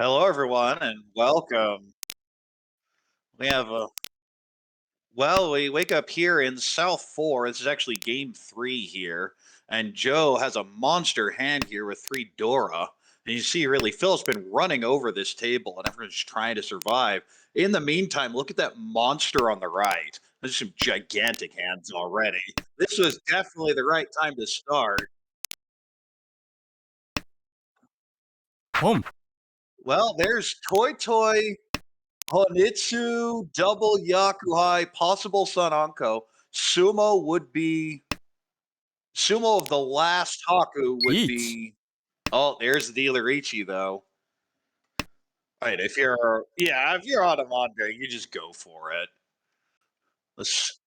Hello, everyone, and welcome. We have a we wake up here in South Four. This is actually Game Three here, and Joe has a monster hand here with three Dora. And you see, really, Phil's been running over this table, and everyone's trying to survive. In the meantime, look at that monster on the right. There's some gigantic hands already. This was definitely the right time to start. Home. Well, there's Toy Toy Honitsu, double Yakuhai, possible Sun Anko. Sumo would be Sumo of the last Haku would Each. be. Oh, there's the dealer Ichi though. Right, if you're on a manga, you just go for it. Let's,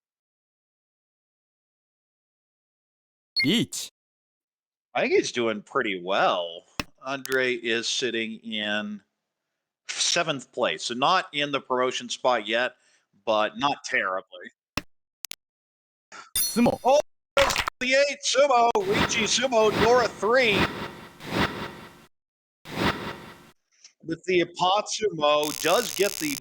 Each. I think he's doing pretty well. Andre is sitting in seventh place, so not in the promotion spot yet, but not terribly. Sumo. Oh, the eight Sumo, Ichi Sumo, Dora three. With the Apatsumo does get the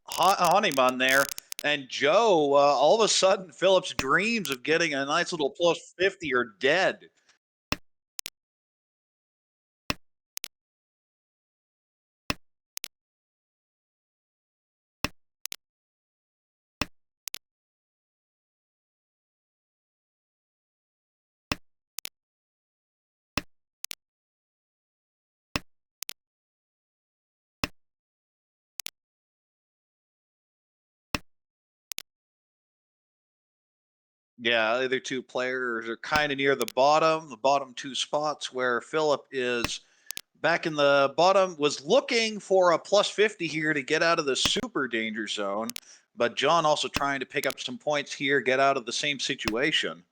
Honeyman there. And Joe, all of a sudden, Phillips' dreams of getting a nice little plus 50 are dead. Yeah, the other two players are kind of near the bottom two spots where Philip is back in the bottom, was looking for a plus 50 here to get out of the super danger zone. But John also trying to pick up some points here, get out of the same situation.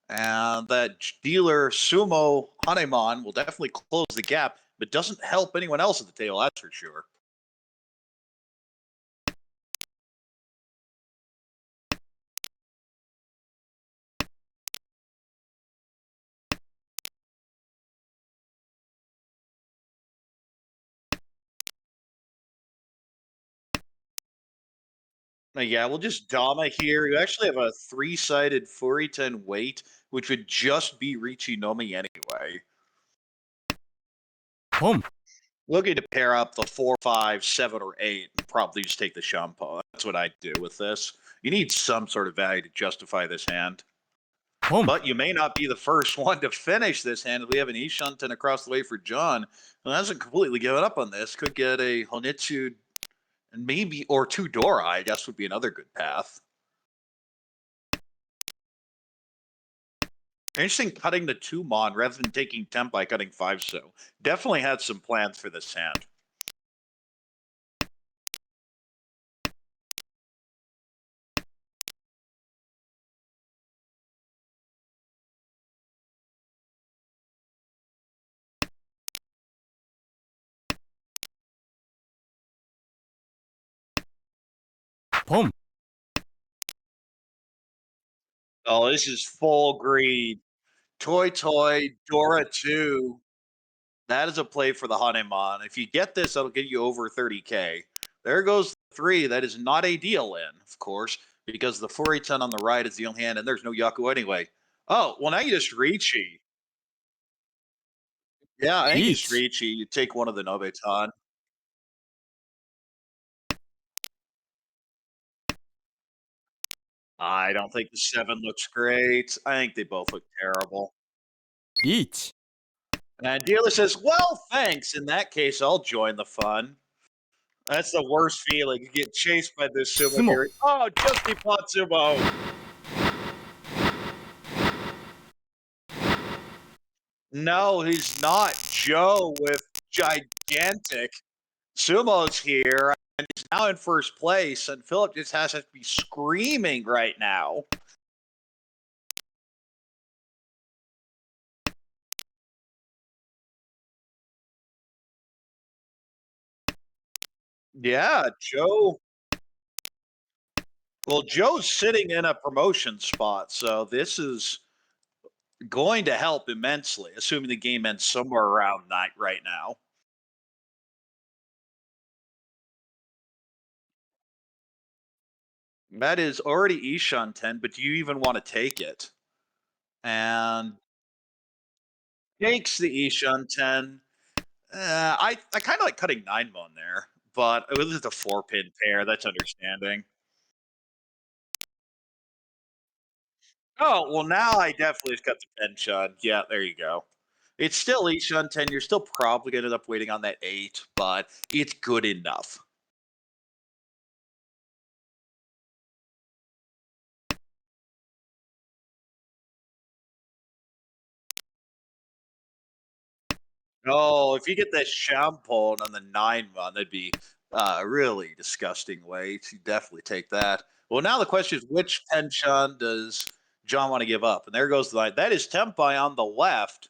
And that dealer Sumo Hanemon will definitely close the gap, but doesn't help anyone else at the table, that's for sure. Yeah, we'll just Dama here. You actually have a three-sided Furitan weight, which would just be Richinomi anyway. Home. Looking to pair up the 4, 5, 7, or 8, and probably just take the Shampoo. That's what I'd do with this. You need some sort of value to justify this hand. Home. But you may not be the first one to finish this hand. We have an Ishunten across the way for John, who hasn't completely given up on this. Could get a Honitsu and maybe, or two Dora, I guess, would be another good path. Interesting cutting the two Mon rather than taking 10 by cutting 5 so. Definitely had some plans for this hand. Home. Oh, this is full greed. Toy Toy, Dora 2. That is a play for the Hanemon. If you get this, that'll get you over 30K. There goes the 3. That is not a deal in, of course, because the Furiton on the right is the only hand, and there's no Yaku anyway. Oh, well, now you just Richi. Yeah, I think you just Each. Richi. You take one of the Nobetan. I don't think the 7 looks great. I think they both look terrible. Each. And dealer says, "Well, thanks. In that case, I'll join the fun." That's the worst feeling. You get chased by this sumo Sumo. here. Oh, just the Potsumo. No, he's not. Joe with gigantic sumos here, and he's now in first place. And Philip just has to be screaming right now. Yeah, Joe. Well, Joe's sitting in a promotion spot, so this is going to help immensely, assuming the game ends somewhere around night right now. That is already Ishan 10, but do you even want to take it? And takes the Ishan 10. I kind of like cutting 9 mon there, but it was just a 4-pin pair. That's understanding. Oh, well, now I definitely just cut the 10 shun. Yeah, there you go. It's still Ishan 10. You're still probably going to end up waiting on that 8, but it's good enough. Oh, if you get that Shampoo on the 9 mon, that'd be a really disgusting way to definitely take that. Well, now the question is, which Tenshun does John want to give up? And there goes the 9. That is Tempai on the left.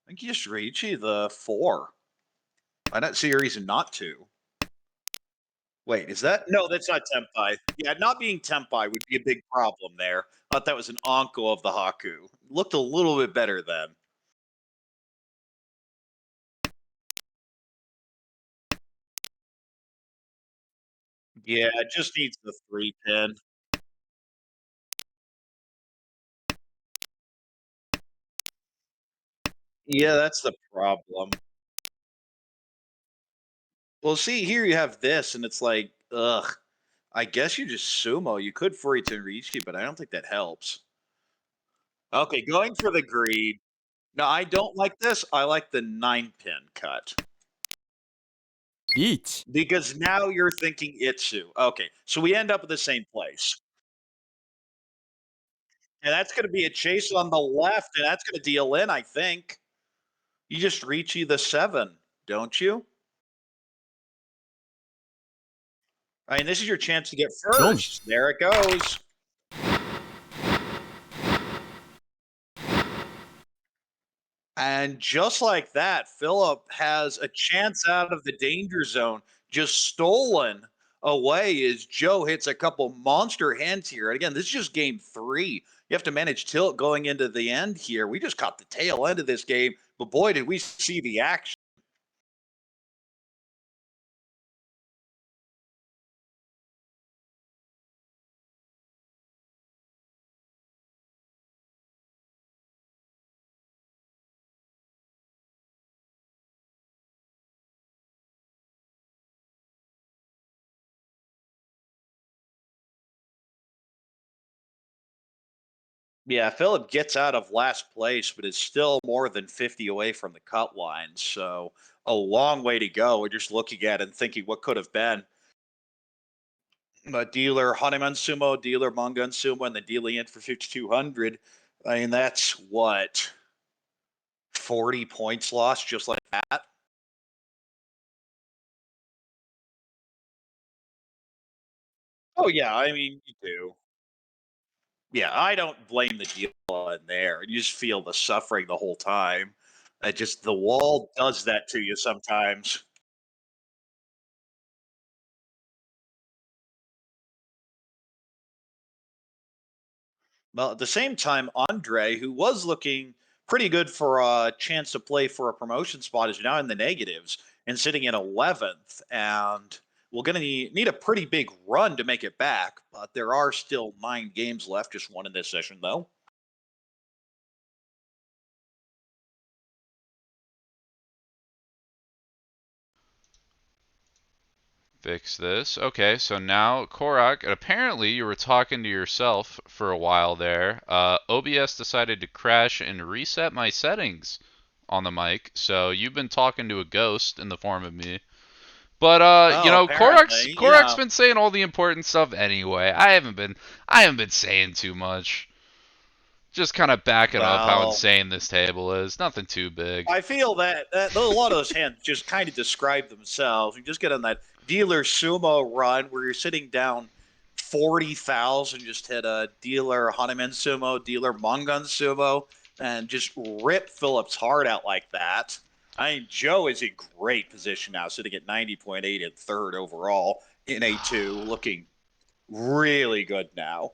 I think you just Riichi the 4. I don't see a reason not to. Wait, is that? No, that's not Tempai. Yeah, not being Tempai would be a big problem there. I thought that was an Anko of the Haku. Looked a little bit better then. Yeah, it just needs the 3-pin. Yeah, that's the problem. Well, see, here you have this, and it's like, ugh. I guess you just sumo. You could Furi Tenrichi, but I don't think that helps. Okay, going for the greed. No, I don't like this. I like the 9-pin cut. リーチ Because now you're thinking Itsu. Okay, so we end up at the same place. And that's going to be a chase on the left, and that's going to deal in, I think. You just Ricci the 7, don't you? I mean, this is your chance to get Don't. first. There it goes. And just like that, Philip has a chance out of the danger zone, just stolen away as Joe hits a couple monster hands here. And again, this is just game 3. You have to manage tilt going into the end here. We just caught the tail end of this game, but boy, did we see the action. Yeah, Philip gets out of last place, but is still more than 50 away from the cut line. So a long way to go. We're just looking at it and thinking what could have been. Dealer Hanuman Sumo, dealer Mangan Sumo, and then dealing it for 5,200. I mean, that's what 40 points lost just like that. Oh yeah, I mean you do. Yeah, I don't blame the dealer in there. You just feel the suffering the whole time. Just the wall does that to you sometimes. Well, at the same time, Andre, who was looking pretty good for a chance to play for a promotion spot, is now in the negatives and sitting in 11th. And we're going to need a pretty big run to make it back. But there are still 9 games left, just one in this session, though. Fix this. Okay, so now Korak, apparently you were talking to yourself for a while there. OBS decided to crash and reset my settings on the mic, so you've been talking to a ghost in the form of me. But Oh, Korak's apparently, Korak's yeah. been saying all the important stuff anyway. I haven't been saying too much. Just kind of backing up how Well, insane this table is. Nothing too big. I feel that a lot of those hands just kind of describe themselves. You just get on that dealer sumo run where you're sitting down 40,000, just hit a dealer Hanuman sumo, dealer Mangan sumo, and just rip Phillips' heart out like that. I mean, Joe is in great position now, sitting at 90.8 and third overall in A2, looking really good now.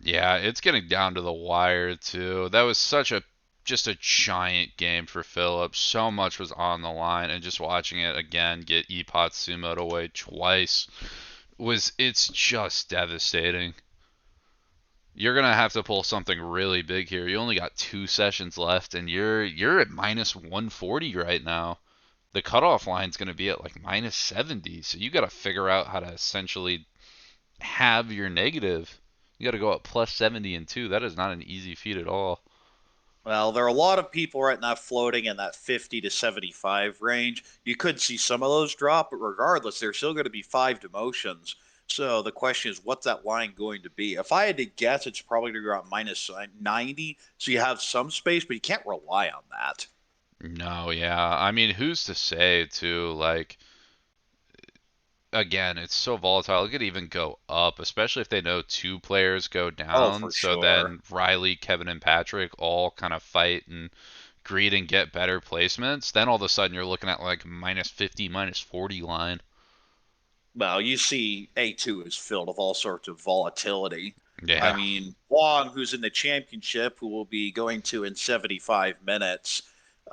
Yeah, it's getting down to the wire too. That was such a just a giant game for Phillips. So much was on the line, and just watching it again get Epot sumoed away twice it's just devastating. You're gonna have to pull something really big here. You only got 2 sessions left, and you're at minus 140 right now. The cutoff line's gonna be at like minus 70, so you gotta figure out how to essentially have your negative. You gotta go up plus 70 and 2. That is not an easy feat at all. Well, there are a lot of people right now floating in that 50 to 75 range. You could see some of those drop, but regardless, there's still going to be 5 demotions. So the question is, what's that line going to be? If I had to guess, it's probably going to go around minus 90. So you have some space, but you can't rely on that. No, yeah. I mean, who's to say too? Like, again, it's so volatile. It could even go up, especially if they know 2 players go Oh, down. for So sure. then Riley, Kevin, and Patrick all kind of fight and greed and get better placements. Then all of a sudden you're looking at like minus 50, minus 40 line. Well, you see A2 is filled with all sorts of volatility. I Yeah. mean, Wong, who's in the championship, who will be going to in 75 minutes,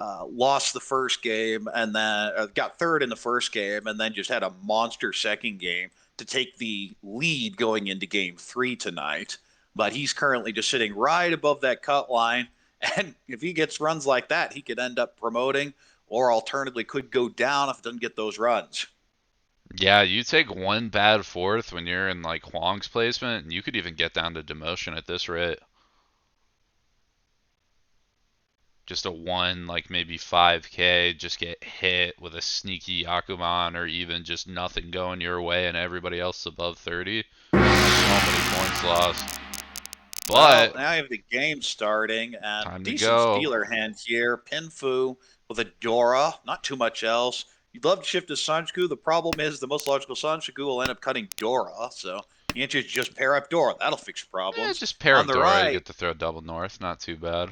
lost the first game and then got third in the first game and then just had a monster second game to take the lead going into game 3 tonight. But he's currently just sitting right above that cut line. And if he gets runs like that, he could end up promoting or alternatively could go down if it doesn't get those runs. Yeah, you take one bad fourth when you're in like Huang's placement, and you could even get down to demotion at this rate. Just a one, like maybe 5K, just get hit with a sneaky Akuman or even just nothing going your way and everybody else above 30. So many points lost. Well, But now you have the game starting, and time to decent go. dealer hand here. Pinfu with a Dora, not too much else. You'd love to shift to Sanchiku. The problem is the most logical Sanchiku will end up cutting Dora, so the answer is just pair up Dora. That'll fix your problems. Just pair On up the Dora, you right, get to throw double north, not too bad.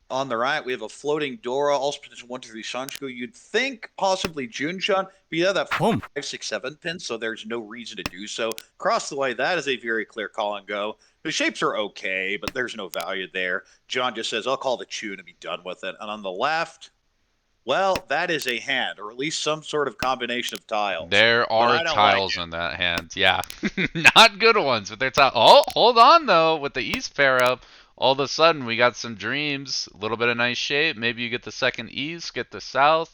we have a floating Dora, also position 1, 2, 3 Sanchiku. You'd think possibly Junshan, but yeah, that 5, 6, 7 pin, so there's no reason to do so. Across the way, that is a very clear call and go. The shapes are okay, but there's no value there. John just says, I'll call the tune and be done with it. And on the left, well, that is a hand, or at least some sort of combination of tiles. There But are I don't like tiles it. in that hand. Yeah. Not good ones, but they're tiles. Oh, hold on though. With the East pair up, all of a sudden we got some dreams. A little bit of nice shape. Maybe you get the second East, get the South,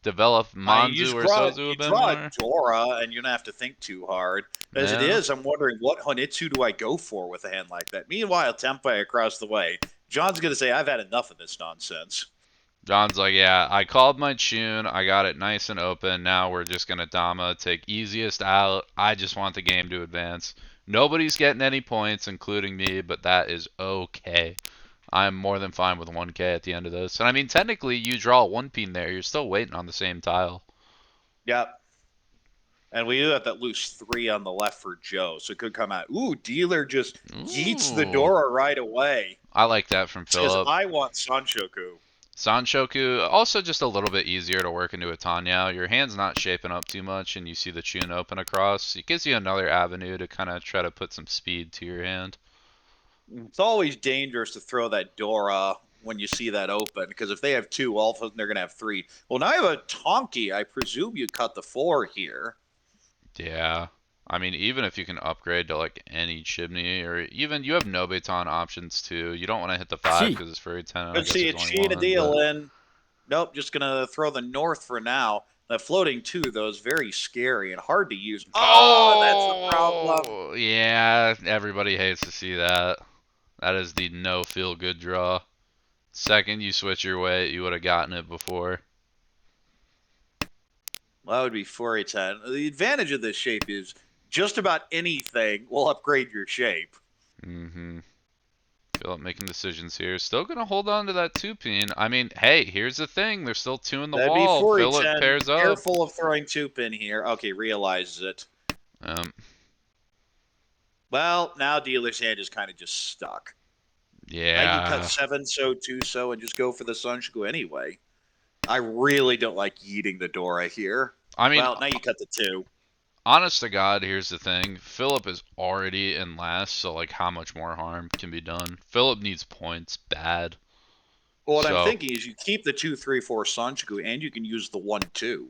develop I mean, Manzu or Sozu a you bit draw a more. Dora, and you don't have to think too hard. As it Yeah. is, I'm wondering what Honitsu do I go for with a hand like that. Meanwhile, Tempai across the way, John's going to say, I've had enough of this nonsense. John's like, yeah, I called my tune. I got it nice and open. Now we're just going to Dama, take easiest out. I just want the game to advance. Nobody's getting any points, including me, but that is okay. I'm more than fine with 1K at the end of this. And I mean, technically, you draw one pin there. You're still waiting on the same tile. Yep. And we do have that loose 3 on the left for Joe, so it could come out. Ooh, dealer just yeets the Ooh. Dora right away. I like that from Says, Philip. I want Sanshoku. Sanshoku, also just a little bit easier to work into a Tanyao. Your hand's not shaping up too much, and you see the Chun open across. It gives you another avenue to kind of try to put some speed to your hand. It's always dangerous to throw that Dora when you see that open, because if they have 2, all of a sudden they're going to have 3. Well, now I have a Tonki. I presume you cut the 4 here. Yeah. I mean, even if you can upgrade to like any chimney, or even you have Nobeton options too. You don't want to hit the 5 because it's furry 10, and I Let's guess see there's a only Chi and a one. deal But in. Nope, just going to throw the north for now. That floating 2, though, is very scary and hard to use. Oh, that's the problem. oh, yeah, everybody hates to see that. That is the no feel good draw. Second you switch your weight, you would have gotten it before. Well, that would be 4A10. The advantage of this shape is just about anything will upgrade your shape. Mm-hmm. Philip making decisions here. Still gonna hold on to that 2-pin. I mean, hey, here's the thing. There's still 2 in the That'd be wall. 4A10. Philip pairs up. Careful of throwing 2 pin here. Okay, realizes it. Um, Well, now dealer's hand is kind of just stuck. Now you cut yeah. 7 so 2 so and just go for the Sanshoku anyway. I really don't like eating the Dora here. I mean, Well, now you cut the 2. honest to God, here's the thing. Philip is already in last, so like how much more harm can be done? Philip needs points bad. Well, what I'm So, thinking is you keep the 2, 3, 4 Sanshoku and you can use the 1, 2.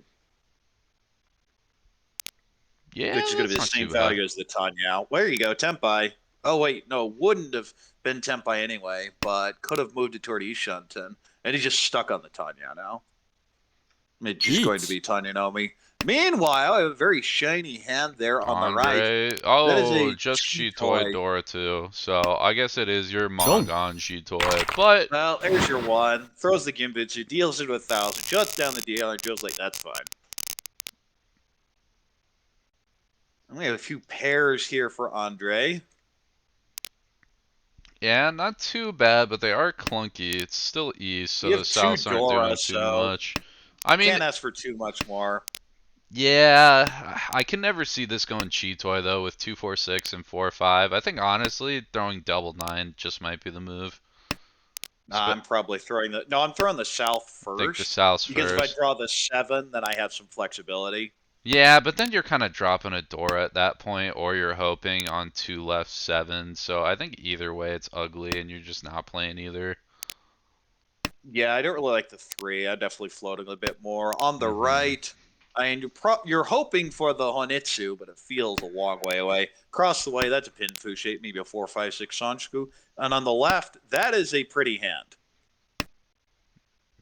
Yeah, which is going to that's be the not same too bad. value as the Tanyao. There you go, Tempai. Oh, wait, no, wouldn't have been Tempai anyway, but could have moved it toward Ishanten. And he's just stuck on the Tanya now. It's just going to be Tanya Nomi. Meanwhile, I have a very shiny hand there on the right. Andre. That is Oh, a just Cheetoy. Shitoi Dora too. So I guess it is your Jump. Mongon Shitoi. But Well, there's your one. Throws the Gimbitsu, deals it with 1,000, shuts down the deal, and Joe's like, that's fine. And we have a few pairs here for Andre. yeah, not too bad, but they are clunky. It's still east, so You the have two Souths aren't doing Dora, too so much. I mean, can't ask for too much more. yeah, I can never see this going Cheetoy though with 246 and 45. I think honestly, throwing double 9 just might be the move. I'm probably throwing the... No, I'm throwing the South I think the first. Souths Because if I first. draw the 7, then I have some flexibility. Yeah, but then you're kind of dropping a Dora at that point, or you're hoping on 2 left 7. So I think either way it's ugly, and you're just not playing either. Yeah, I don't really like the 3. I'm definitely floating a bit more. On the Mhm. right, I mean, you're hoping for the Honitsu, but it feels a long way away. Across the way, that's a Pinfu shape, maybe a 4, 5, 6 Sanchiku. And on the left, that is a pretty hand.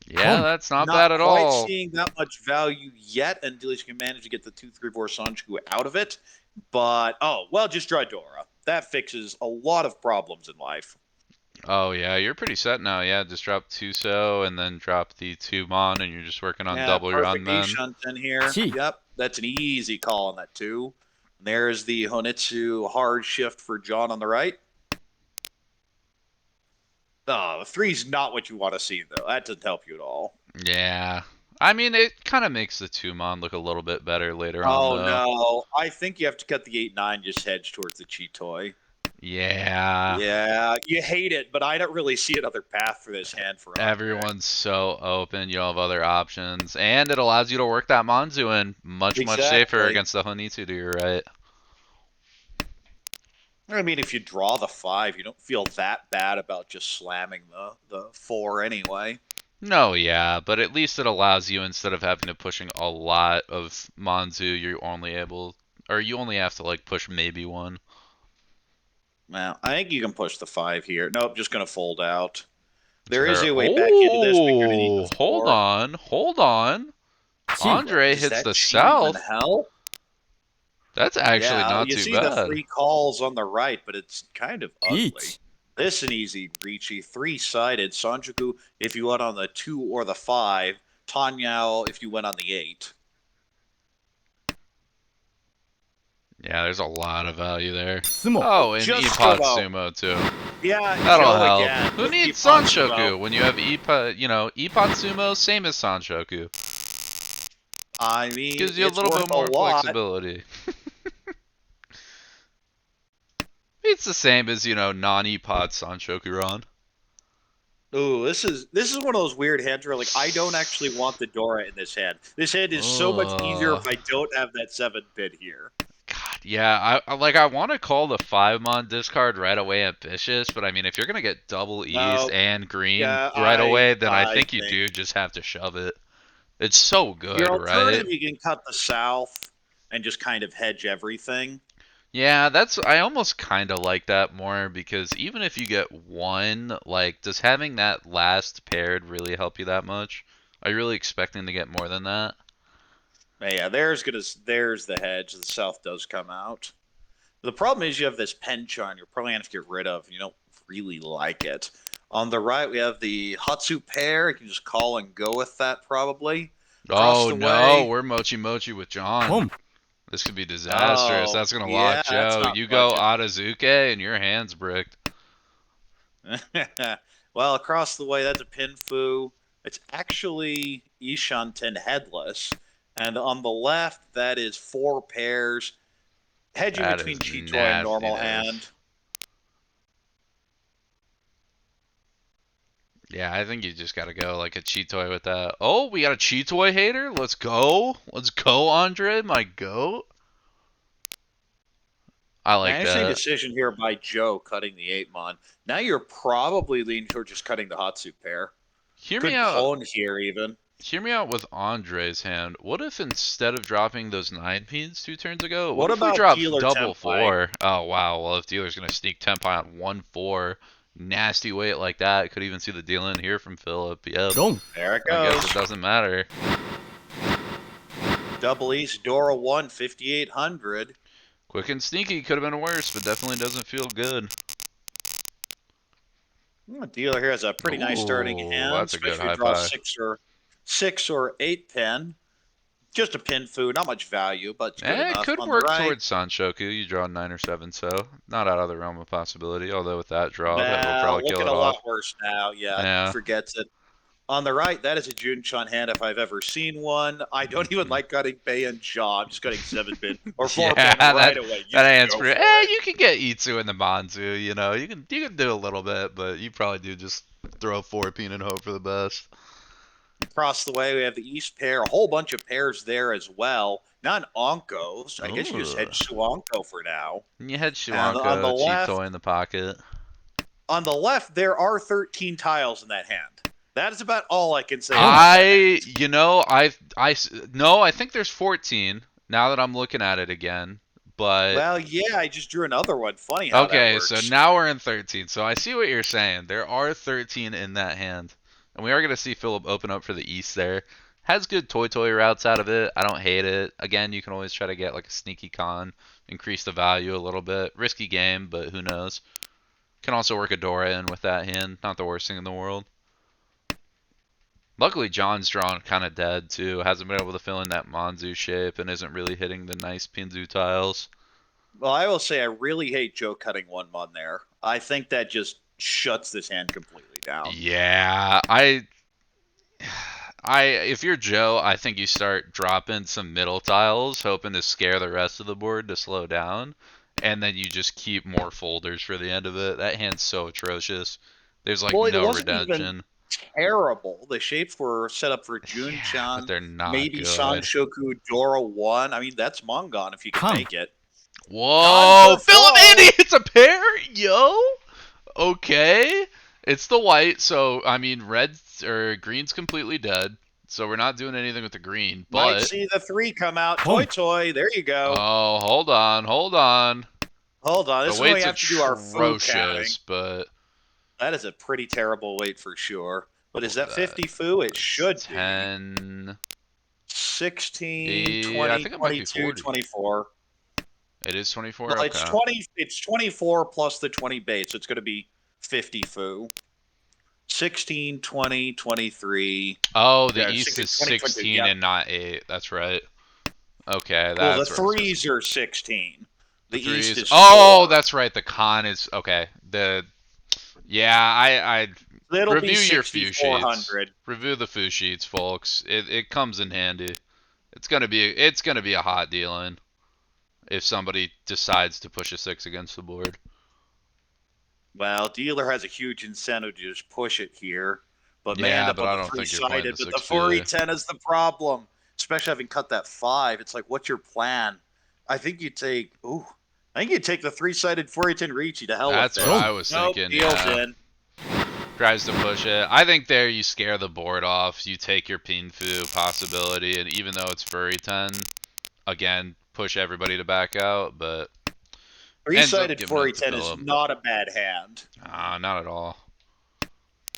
Yeah, that's not Not bad at quite all. seeing that much value yet until you can manage to get the 2, 3, 4 Sanchiku out of it. But, oh, well, just draw Dora. That fixes a lot of problems in life. Oh yeah, you're pretty set now. Yeah, just drop Tuso and then drop the 2 Mon, and you're just working on Yeah, double run perfect then. Ishanten here. Gee. Yep, that's an easy call on that too. And there's the Honitsu hard shift for John on the right. Oh, the 3's not what you want to see, though. That doesn't help you at all. Yeah. I mean, it kind of makes the 2 Mon look a little bit better later on, Oh, though. no. I think you have to cut the 8-9, just hedge towards the Cheetoy. Yeah. Yeah, you hate it, but I don't really see another path for this hand for Andre. Everyone's so open. You don't have other options. And it allows you to work that Monzu in much safer Exactly. against the Honitsu to your right. I mean, if you draw the 5, you don't feel that bad about just slamming the 4 anyway. No, yeah, but at least it allows you, instead of having to pushing a lot of Monzu, you only have to like push maybe 1. Well, I think you can push the 5 here. Nope, just going to fold out. There Sure. is a way back into this, but you're going to need the 4. Hold on. Andre Does hits that the cheat even south. help? That's actually Yeah, not you too see bad. the 3 calls on the right, but it's kind of ugly. Eat. This an easy reachy 3-sided Sanjuku if you went on the 2 or the 5. Tanyao if you went on the 8. Yeah, there's a lot of value there. Sumo. Oh, and Just Epod about. Sumo too. Yeah, That'll Joe help. again. Who with needs Ippon Sanshoku Sumo. when you have Epod Sumo, same as Sanshoku. I mean, Gives you a it's little worth bit more a lot. flexibility. It's the same as, non-Epod Sanshoku-ron. Ooh, this is one of those weird hands where, like, I don't actually want the Dora in this hand. This hand is so much easier if I don't have that 7 bid here. God, yeah, I want to call the 5-mon discard right away ambitious, but I mean, if you're gonna get double east No. and green Yeah, right away, then I I think you do just have to shove it. It's so good, Your right? alternative, you can cut the South and just kind of hedge everything. Yeah, I almost kind of like that more, because even if you get 1, like, does having that last paired really help you that much? Are you really expecting to get more than that? But yeah, there's the hedge. The South does come out. The problem is you have this Penchon you're probably going to have to get rid of. You don't really like it. On the right, we have the Hatsu pair. You can just call and go with that, probably. Across Oh the no, way. we're Mochi with John. Boom. This could be disastrous. Oh, That's gonna yeah, lock that's Joe. not You go budget. Adazuke and your hand's bricked. Well, across the way, that's a Pinfu. It's actually Ishanten headless. And on the left, that is 4 pairs. Hedging That between is Cheetoy and normal nastiness. hand. Yeah, I think you just gotta go like a Cheetoy with that. Oh, we got a Cheetoy hater? Let's go. Let's go, Andre, my goat. I like Interesting that. decision here by Joe cutting the 8-mon. Now you're probably leaning toward just cutting the Hatsu pair. Hear Could me out. pwn here even. Hear me out with Andre's hand. What if instead of dropping those 9 pins 2 turns ago, What what if we about drop dealer double Tempai? 4? Oh wow, well if dealer's gonna sneak Tempai on 1-4, nasty weight like that, could even see the deal in here from Philip. Yep. ドン There it I guess goes. it doesn't matter. Double East, Dora 1, 5,800. Quick and sneaky could have been worse, but definitely doesn't feel good. Dealer here has a pretty nice starting Ooh, hand, that's a good especially if you high draw pie. 6 or 8 pin. Just a pin food, not much value, but it's good It enough. could On the work right, towards Sanshoku. You draw 9 or 7, so not out of the realm of possibility. Although with that draw, that will well, probably kill looking it a off. lot worse now. Yeah, Yeah. forgets it. On the right, that is a Jun-chan hand if I've ever seen one. I don't even like cutting Bei and Jaw. I'm just cutting 7 pin or 4 Yeah, pin right away. You that hand's go pretty. for it. You can get Itsu in the Manzu. You know, you can do a little bit, but you probably do just throw 4 pin and hope for the best. Across the way, we have the East pair, a whole bunch of pairs there as well. Not an Onko. I guess you just head Suonko for now. And you had On Shuanko, the cheap left, toy in the pocket. on the left, there are 13 tiles in that hand. That is about all I can say. I think there's 14 now that I'm looking at it again. But well, yeah, I just drew another one. Funny how that okay, works. so now we're in 13. So I see what you're saying. There are 13 in that hand. And we are going to see Philip open up for the East there. Has good toy routes out of it. I don't hate it. Again, you can always try to get like a sneaky con, increase the value a little bit. Risky game, but who knows. Can also work a Dora in with that hand. Not the worst thing in the world. Luckily, John's drawn kind of dead too. Hasn't been able to fill in that Manzu shape and isn't really hitting the nice Pinzu tiles. Well, I will say I really hate Joe cutting 1 mon there. I think that just shuts this hand completely down. Yeah, if you're Joe, I think you start dropping some middle tiles, hoping to scare the rest of the board to slow down, and then you just keep more folders for the end of it. That hand's so atrocious. There's like Well, it no wasn't redemption. even terrible. The shapes were set up for Yeah, Jun-chan, but they're not maybe good. Sanshoku, Dora 1. I mean, that's Mongon if you can Come. make it. Whoa, Gone for Philip fall. Andy, it's a pair, yo. Okay, it's the white, so I mean red or green's completely dead, so we're not doing anything with the green. Might But see the 3 come out. Boom. Toy. There you go. oh, hold on. Hold on. This The is when we weight's have to do our food counting. atrocious, but That is a pretty terrible weight for sure. But is that that? 50 foo? It should be. 10. 16, Yeah, 20, I think it might be 22, 40. 24. It is 24. Well, Okay. it's 24 plus the 20 bait, so it's going to be 50 foo. 16, 20, 23. Oh, the Yeah, East 16, is 20, 16 yeah. and not 8. That's right. Okay, Well, the that's right. threes are 16. The East is 4. Oh, that's right. The con is okay. I It'll review be your foo sheets. 6,400. Review the foo sheets, folks. It comes in handy. It's gonna be a hot deal-in if somebody decides to push a 6 against the board. Well, dealer has a huge incentive to just push it here. But Yeah, man, up but I on the don't think you're playing three-sided, the but the 6 fully. 4E10 is the problem. Especially having cut that 5. It's like, what's your plan? I think you take the 3-sided 4E10 Ricci to hell That's with what it. I was Nope, thinking. deal's Yeah. in. Tries to push it. I think there you scare the board off. You take your Pinfu possibility, and even though it's furry 10, again, push everybody to back out, but 3-sided giving it to 4E10 is Phillip. not a bad hand. not at all.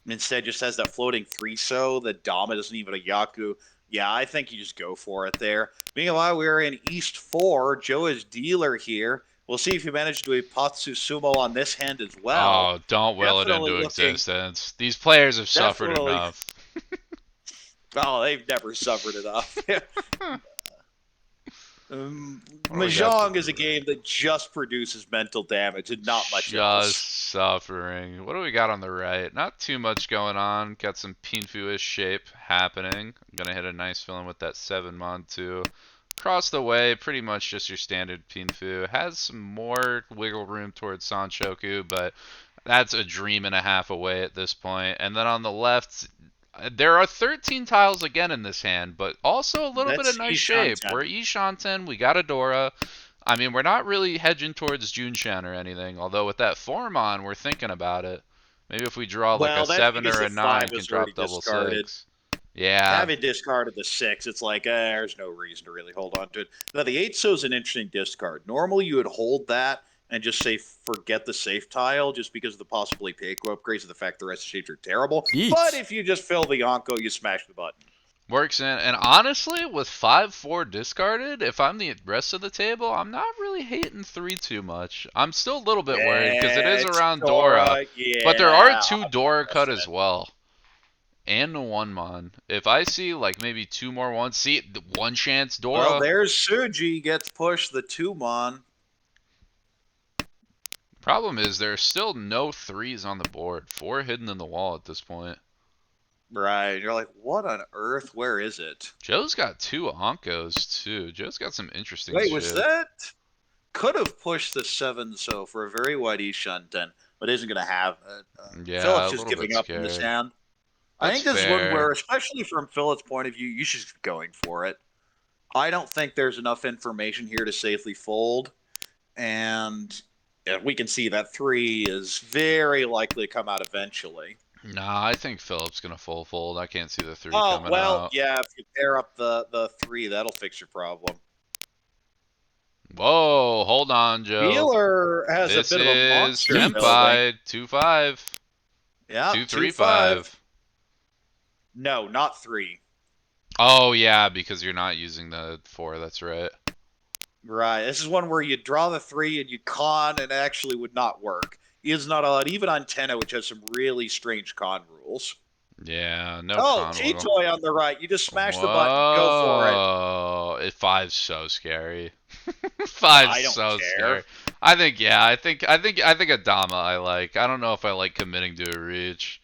Instead, just has that floating 3-so. The Dama doesn't even a Yaku. Yeah, I think you just go for it there. Meanwhile, we're in East 4. Joe is dealer here. We'll see if you manage to do a Patsu Sumo on this hand as well. Oh, don't will it Definitely into looking- existence. These players have suffered Definitely. enough. Oh, they've never suffered enough. What do we got Mahjong for- is a game that just produces mental damage and not much else. Just suffering. What do we got on the right? Not too much going on. Got some Pinfu-ish shape happening. I'm gonna hit a nice fill-in with that 7 mod too. Across the way, pretty much just your standard Pinfu. Has some more wiggle room towards Sanshoku, but that's a dream and a half away at this point. And then on the left, there are 13 tiles again in this hand, but also a little bit That's of nice shape. Ishanten. We're Ishanten, we got a Dora. I mean, we're not really hedging towards Junshan or anything, although with that Formon, we're thinking about it. Maybe if we draw like Well, a that's 7 because or a the 9, 5 can was drop already double discarded. 6. Yeah. Having discarded the 6, it's like, there's no reason to really hold on to it. Now, the 8 so is an interesting discard. Normally, you would hold that and just say, forget the safe tile, just because of the possibly Payco upgrades and the fact the rest of the shapes are terrible. Eats. But if you just fill the Yonko, you smash the button. Works in. And honestly, with 5-4 discarded, if I'm the rest of the table, I'm not really hating 3 too much. I'm still a little bit worried because it is It's around Dora. yeah, But there are 2 I'm Dora not cut messing as it. well. And the 1 mon. If I see like maybe 2 more ones, see the 1 chance Dora. Well, there's Suji gets pushed the 2-mon. Problem is there's still no 3s on the board. 4 hidden in the wall at this point. Right. You're like, what on earth? Where is it? Joe's got 2 Onkos too. Joe's got some interesting Wait, shit. was that? Could have pushed the 7 so for a very wide Ishunten, but isn't going to have it. Yeah, Phillips a just little giving bit up in this scared. hand. I That's think this is one fair. where, especially from Phillips' point of view, you should just be going for it. I don't think there's enough information here to safely fold, and we can see that 3 is very likely to come out eventually. Nah, I think Phillips gonna full fold. I can't see the 3 Oh, coming well, out. yeah, if you pair up the 3, that'll fix your problem. Whoa, hold on, Joe. Dealer has This a bit of a is monster building. Tempai 2-5. Yeah, 2-3-5. No, not 3. Oh yeah, because you're not using the 4. That's right. Right. This is one where you draw the 3 and you con, and it actually would not work. He is not allowed, even on Tenno, which has some really strange con rules. Yeah, no Oh, con will. Cheetoy on the right. You just smash the button. Go for it. Oh, 5's so scary. I 5's don't so care. scary. I think yeah. I think Adama I like. I don't know if I like committing to a reach,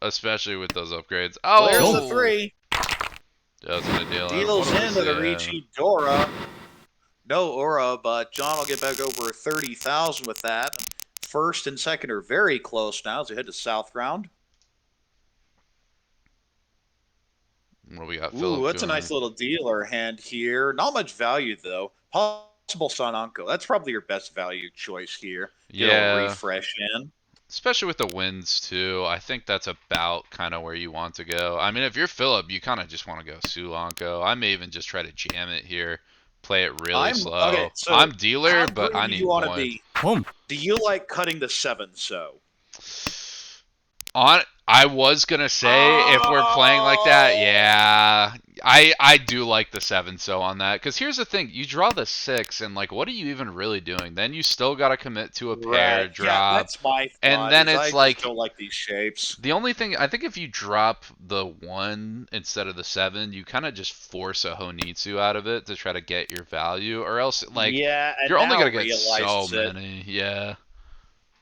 especially with those upgrades. Oh, There's the 3. Joe's gonna deal Deals What into the was- Ricci Dora. No Aura, but John will get back over 30,000 with that. First and second are very close now as we head to South Round. What do we got? Ooh, Philip that's a doing? nice little dealer hand here. Not much value, though. Possible Sananko. That's probably your best value choice here. Get a Yeah, refresh in. especially with the wins too. I think that's about kind of where you want to go. I mean, if you're Philip, you kind of just want to go Sulanko. I may even just try to jam it here, play it really slow. Okay, so I'm dealer, how but I greedy do need you want to point. be? Home. Do you like cutting the 7 so? I was gonna say if we're playing like that, yeah, I do like the 7 so on that. Because here's the thing, you draw the 6, and like, what are you even really doing? Then you still gotta commit to a pair Right. drop. Yeah, that's my thought. And then is it's I just like- don't like these shapes. The only thing I think if you drop the 1 instead of the 7, you kind of just force a Honitsu out of it to try to get your value, or else like yeah, and you're only now gonna get so realizes it many. Yeah.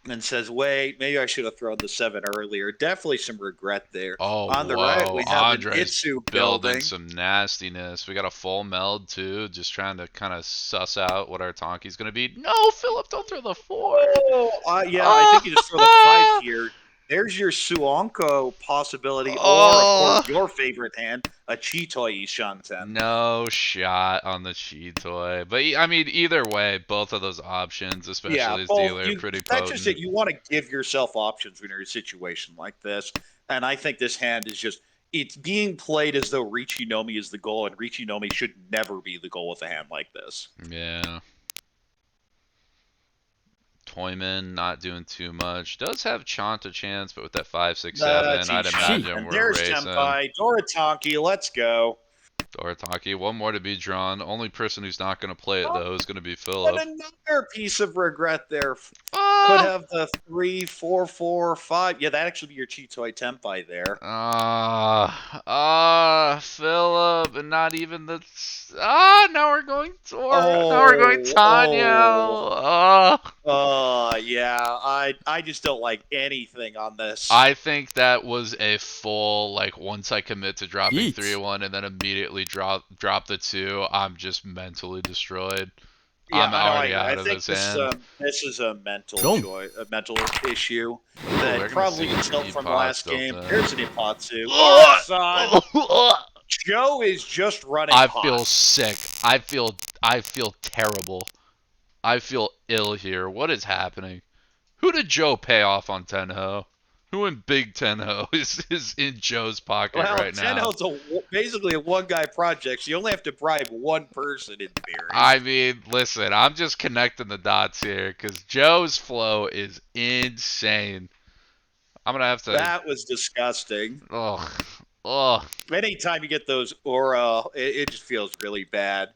and says, "Wait, maybe I should have thrown the 7 earlier." Definitely some regret there. Oh, On the whoa. right, we have Andre's an Itsu building building. some nastiness. We got a full meld too, just trying to kind of suss out what our Tonki's gonna be. No, Philip, don't throw the 4. Oh, yeah, I think you just throw the 5 here. There's your Suonko possibility, or of course your favorite hand, a Chitoi Ishanten. No shot on the Cheetoy. But I mean, either way, both of those options, especially as dealer, pretty that's potent. just it. You want to give yourself options when you're in a situation like this, and I think this hand is just. It's being played as though Richinomi is the goal, and Richinomi should never be the goal with a hand like this. Yeah. Toyman not doing too much. Does have Chanta chance, but with that 5, 6, 7, I'd imagine And we're there's racing. Senpai, Doratanki, let's go. Dorataki, one more to be drawn. Only person who's not going to play it, though, is going to be And Philip. another piece of regret there. Could Ah! have the 3, 4, 4, 5. Yeah, that actually be your Chitoi Tempai there. Philip, and not even the. Now we're going Tor. Now we're going Tanya. Yeah. I just don't like anything on this. I think that was a full, like, once I commit to dropping Yeet. 3-1 and then immediately drop the 2, I'm just mentally destroyed. Yeah, I'm already out of this hand. This is a mental Go. choice, a mental issue they're that gonna probably see tilt the from Ippots last built game. in. There's an Ipotsu. Oh, son. Joe is just running I hot. feel sick. I feel terrible. I feel ill here. What is happening? Who did Joe pay off on Tenho? Who in Big 10-0 is in Joe's pocket Well, right now? 10 basically a one-guy project, so you only have to bribe one person in theory. I mean, listen, I'm just connecting the dots here because Joe's flow is insane. I'm gonna have to. That was disgusting. Ugh, ugh. Anytime you get those aura, it just feels really bad.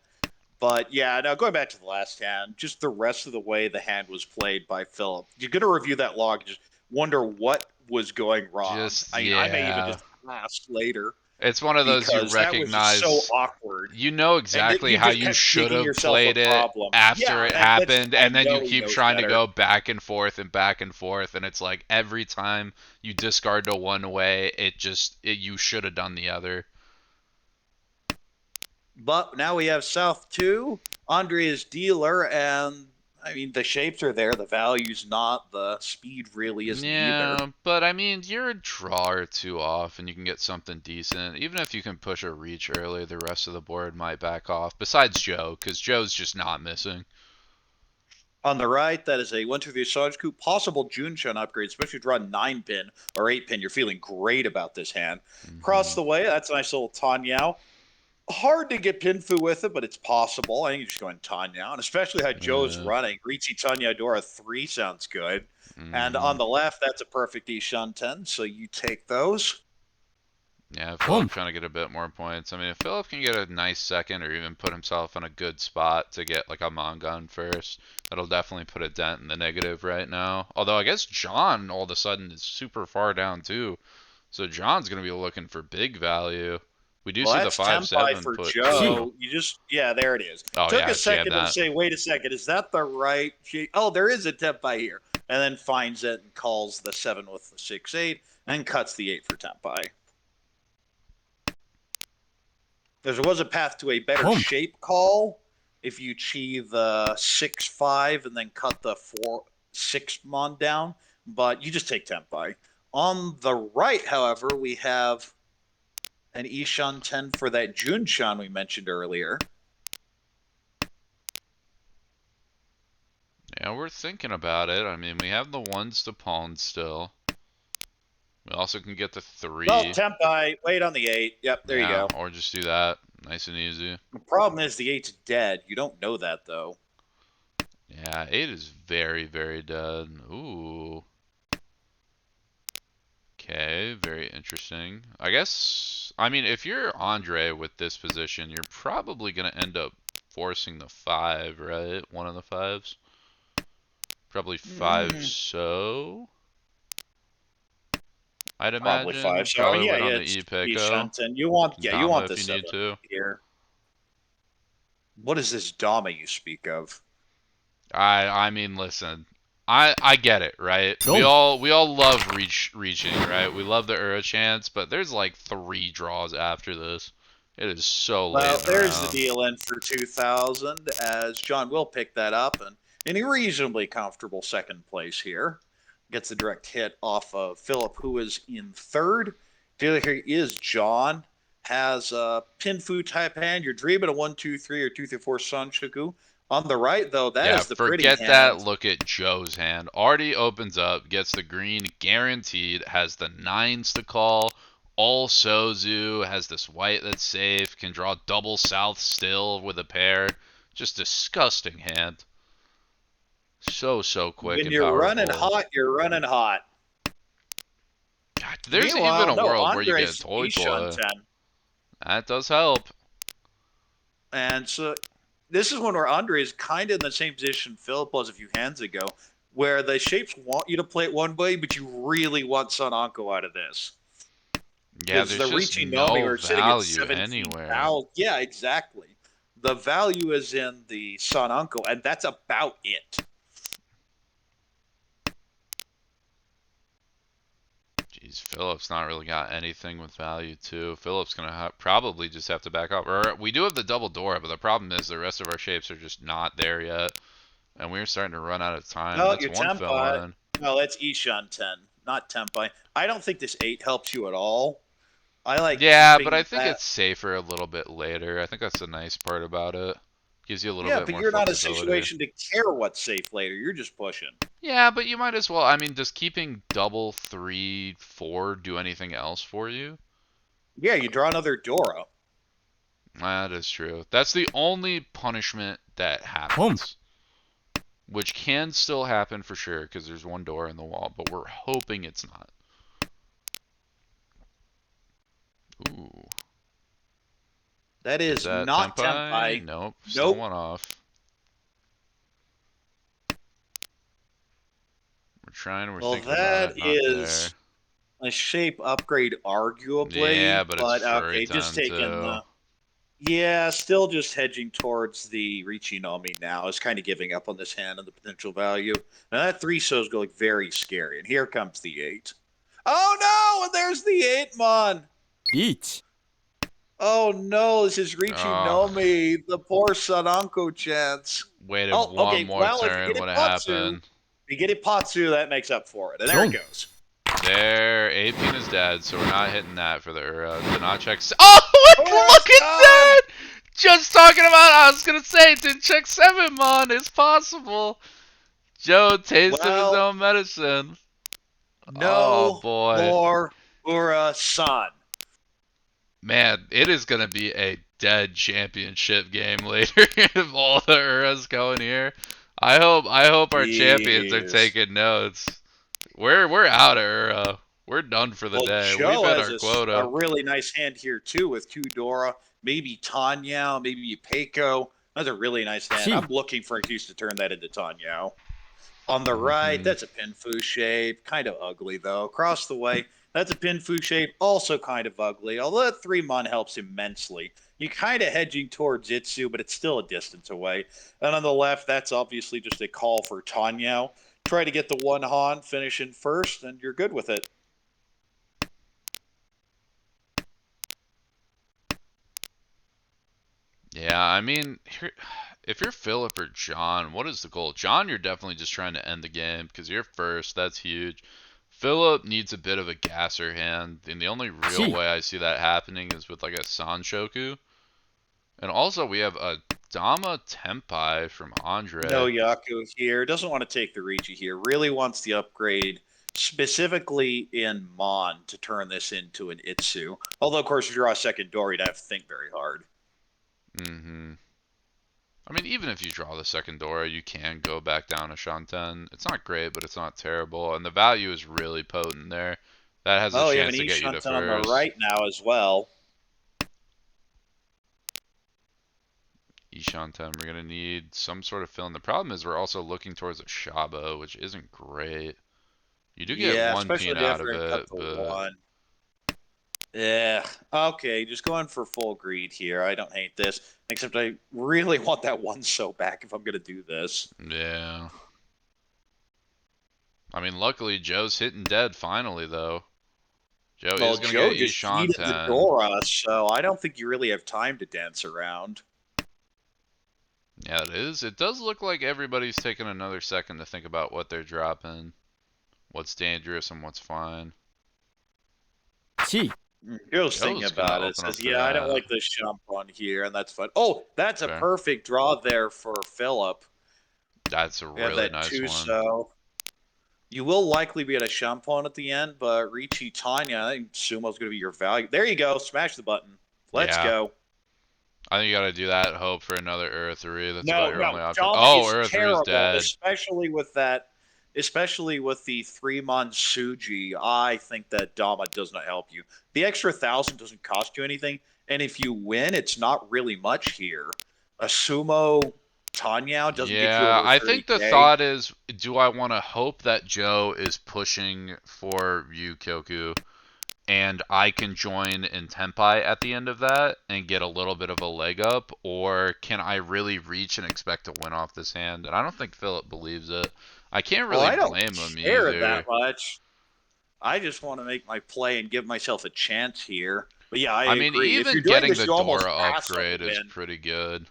But yeah, now going back to the last hand, just the rest of the way the hand was played by Philip. You're going to review that log and just wonder what was going wrong. Just I may even yeah. just ask later It's one of those you because that was just so recognize. awkward. You know And exactly you how just you kept should digging have yourself played a it problem. after Yeah, it that's, happened, I and then you know he keep knows trying to better. go back and forth and back and forth, and it's like every time you discard to one way, you should have done the other. But now we have South 2, Andrea's dealer, and I mean, the shapes are there, the value's not, the speed really isn't either. Yeah, but I mean, you're a draw or two off, and you can get something decent. Even if you can push a reach early, the rest of the board might back off. Besides Joe, because Joe's just not missing. On the right, that is a 1 2 3 Sarge Coup, possible Junshan upgrade, especially if you draw 9 pin or 8 pin. You're feeling great about this hand. Across the way, that's a nice little Tanyao. Hard to get Pinfu with it, but it's possible. I think you're just going Tanyao, and especially how Joe's running. Riichi Tanyao Dora 3 sounds good. And on the left, that's a perfect Ishan 10, so you take those. Yeah, Philip trying to get a bit more points. I mean, if Philip can get a nice second or even put himself in a good spot to get like a Mongun first, that'll definitely put a dent in the negative right now. Although I guess John all of a sudden is super far down too. So John's going to be looking for big value. We do see the That's Tempai 5-7 for put. Joe. You just, yeah, there it is. Oh Took yeah, a she had second to that. say, wait a second, is that the right? Oh, there is a Tempai here. And then finds it and calls the 7 with the 6-8 and cuts the 8 for Tempai. There was a path to a better shape call if you achieve the 6-5 and then cut the 4-6 mon down, but you just take Tempai. On the right, however, we have an Ishan 10 for that Junshan we mentioned earlier. Yeah, we're thinking about it. I mean, we have the 1s to pawn still. We also can get the 3. Well, Tempai, wait on the 8. Yep, there you go. Or just do that. Nice and easy. The problem is the 8's dead. You don't know that, though. Yeah, 8 is very, very dead. Ooh. Okay, very interesting. I guess, I mean, if you're Andre with this position, you're probably going to end up forcing the 5, right? One of the 5s. Probably 5 so. I'd Probably imagine. 5. So Probably yeah, went on yeah, the it's E-Pico. Ishan 10. You want Dama the if you 7 need to. here. What is this Dama you speak of? I mean, listen. I get it, right? We all love reaching, right? We love the Uro chance, but there's like 3 draws after this. It is so late. Well, in there's round. the deal in for 2,000, as John will pick that up and in a reasonably comfortable second place here. Gets a direct hit off of Philip, who is in third. Dealer here is John. Has a Pinfu type hand. You're dreaming a 1 2 3 or 2 3 4 Sanshoku. On the right, though, that is the pretty hand. Forget that. Look at Joe's hand. Already opens up, gets the green guaranteed, has the 9s to call. All Sozu has this white that's safe, can draw double south still with a pair. Just disgusting hand. So quick When and you're powerful. running hot, you're running hot. God, there's Meanwhile, even a no, world where you get Andre's a toy Ishan toy. 10. That does help. And so this is one where Andre is kind of in the same position Philip was a few hands ago, where the shapes want you to play it one way, but you really want Sun Anko out of this. Yeah, there's the just Riichi no Nomi were sitting at value 17 anywhere. Yeah, exactly. The value is in the Sun Anko, and that's about it. Jeez, Phillips not really got anything with value too. Phillips gonna probably just have to back up. Or we do have the double door, but the problem is the rest of our shapes are just not there yet, and we're starting to run out of time. No, That's your one fell Tempai. in. No, that's Ishan 10, not Tempai. I don't think this 8 helps you at all. I like Yeah, keeping but I think that. it's safer a little bit later. I think that's the nice part about it. Gives you a little Yeah, bit but more you're not in a flexibility. situation to care what's safe later. You're just pushing. Yeah, but you might as well. I mean, does keeping double, 3, 4 do anything else for you? Yeah, you draw another Dora. That is true. That's the only punishment that happens. Which can still happen for sure, because there's one door in the wall, but we're hoping it's not. Ooh. That Is is that not Tenpai? Tenpai. Nope. Still Nope. one off. We're Well, thinking about that it. Not there. is a shape upgrade, arguably. Yeah, but it's But okay, just Furiton taking too. the. Yeah, still just hedging towards the Richinomi now. Is kind of giving up on this hand and the potential value. Now that 3-so is going very scary. And here comes the 8. Oh no! And there's the 8 mon. 1 Oh no, this is Oh, Richinomi. The poor Sananko chance. waited Oh, one okay. more Well, if turn you get would it have Patsu, happened. that makes up for it. And there it Boom. goes. There, 18 is dead, so we're not hitting that for the Ura. Did not check. Oh, look at Ura's that! Just talking about, I was gonna say, didn't check 7, Mon. It's possible. Joe tasted his Well, own medicine. Oh no boy. more Ura-san. Man, it is gonna be a dead championship game later if all the Uras going here. I hope our champions are Jeez. taking notes. We're out of Ura. We're done for the Well, day. We've Joe hit has our a quota. really nice hand here, too, with 2 Dora, maybe Tanyao, maybe Peiko. That's a really nice hand. Gee. I'm looking for a Hughes to turn that into Tanyao. On the right, Mhm. that's a Pinfu shape. Kind of ugly, though. Across the way, that's a Pinfu shape. Also kind of ugly. Although that 3-mon helps immensely. You're kind of hedging towards Itsu, but it's still a distance away. And on the left, that's obviously just a call for Tanyao. Try to get the 1 Han, finish in first, and you're good with it. Yeah, I mean, if you're Philip or John, what is the goal? John, you're definitely just trying to end the game because you're first. That's huge. Philip needs a bit of a gasser hand, and the only real Gee. way I see that happening is with like a Sanshoku. And also, we have a Dama Tenpai from Andre. No Yaku here. Doesn't want to take the Ricci here. Really wants the upgrade, specifically in Mon, to turn this into an Itsu. Although, of course, if you draw a second door, you'd have to think very hard. Mm-hmm. I mean, even if you draw the second Dora, you can go back down to Shanten. It's not great, but it's not terrible. And the value is really potent there. That has a Oh, you have an chance to get you to Ishantan on the first. right now as well. Ishanten, we're going to need some sort of fill in. The problem is we're also looking towards a Shabo, which isn't great. You do get Yeah, one special peen out of different, cut it, to but 1. Yeah. Okay, just going for full greed here. I don't hate this, except I really want that 1-so back if I'm going to do this. yeah. I mean, luckily Joe's hitting dead finally, though. Joe Well, is going to get Joe just yeeted the Ishanten. Dora, so I don't think you really have time to dance around. Yeah, it is. It does look like everybody's taking another second to think about what they're dropping, what's dangerous and what's fine. 1 Joe's thinking Joe's going to about it. open up Says, for yeah, I don't that. like this jump on here, and that's fun. Oh, that's a Fair. perfect draw there for Philip. That's a We have really that nice one. 2-so. You will likely be at a Shampon at the end, but Ricci Tanya, I think Sumo's going to be your value. There you go. Smash the button. Let's Yeah. go. I think you got to do that. Hope for another Ura 3. That's No, about your no, only option. Dama Oh, is Ura 3 is terrible, dead. especially with that. Especially with the 3-mon Suji, I think that Dama does not help you. The extra 1,000 doesn't cost you anything, and if you win, it's not really much here. A Sumo Tanyao doesn't get you Yeah, over I think the 30K. thought is, do I want to hope that Joe is pushing for Ryukyoku and I can join in Tenpai at the end of that and get a little bit of a leg up, or can I really reach and expect to win off this hand? And I don't think Philip believes it. I can't Well, really I don't blame him care either. that much. I just want to make my play and give myself a chance here. But yeah, I I mean, agree. If even you're doing getting this, the you almost Dora pass on the upgrade is win. pretty good.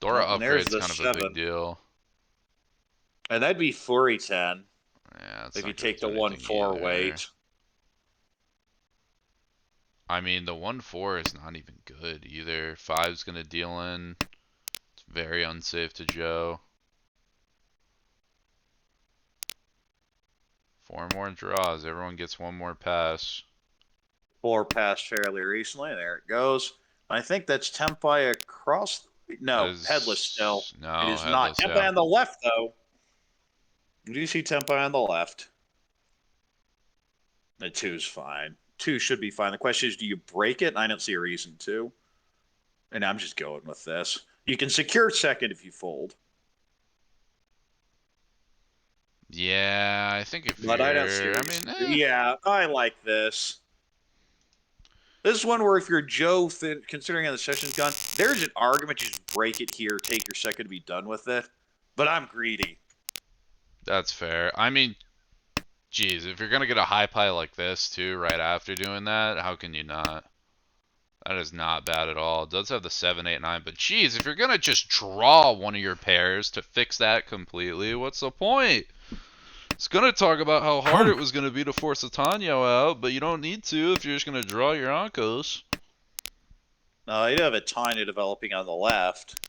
Dora Oh, and there's upgrade's the kind of a big 7. deal. And that'd be Furitan Yeah, it's if you not gonna take the do anything 1-4 either. weight. I mean, the 1-4 is not even good either. 5's gonna deal in. It's very unsafe to Joe. 4 more draws. Everyone gets 1 more pass. 4 passed fairly recently. There it goes. I think that's Tempai across. No, headless still. No, It is not. headless, Tempai yeah. on the left, though. Do you see Tempai on the left? The 2's fine. 2 should be fine. The question is, do you break it? I don't see a reason to. And I'm just going with this. You can secure second if you fold. Yeah, I think if But I don't see you're, a I reason mean, to. Yeah, I like this. This is one where if you're Joe, considering how the session's gone, there's an argument to just break it here, take your second to be done with it. But I'm greedy. that's fair. I mean, geez, if you're gonna get a high pie like this too, right after doing that, how can you not? That is not bad at all. It does have the 7, 8, 9, but geez, if you're gonna just draw one of your pairs to fix that completely, what's the point? It's gonna talk about how hard it was gonna be to force a Tanyo out, but you don't need to if you're just gonna draw your Ankos. No, you do have a Tanya developing on the left.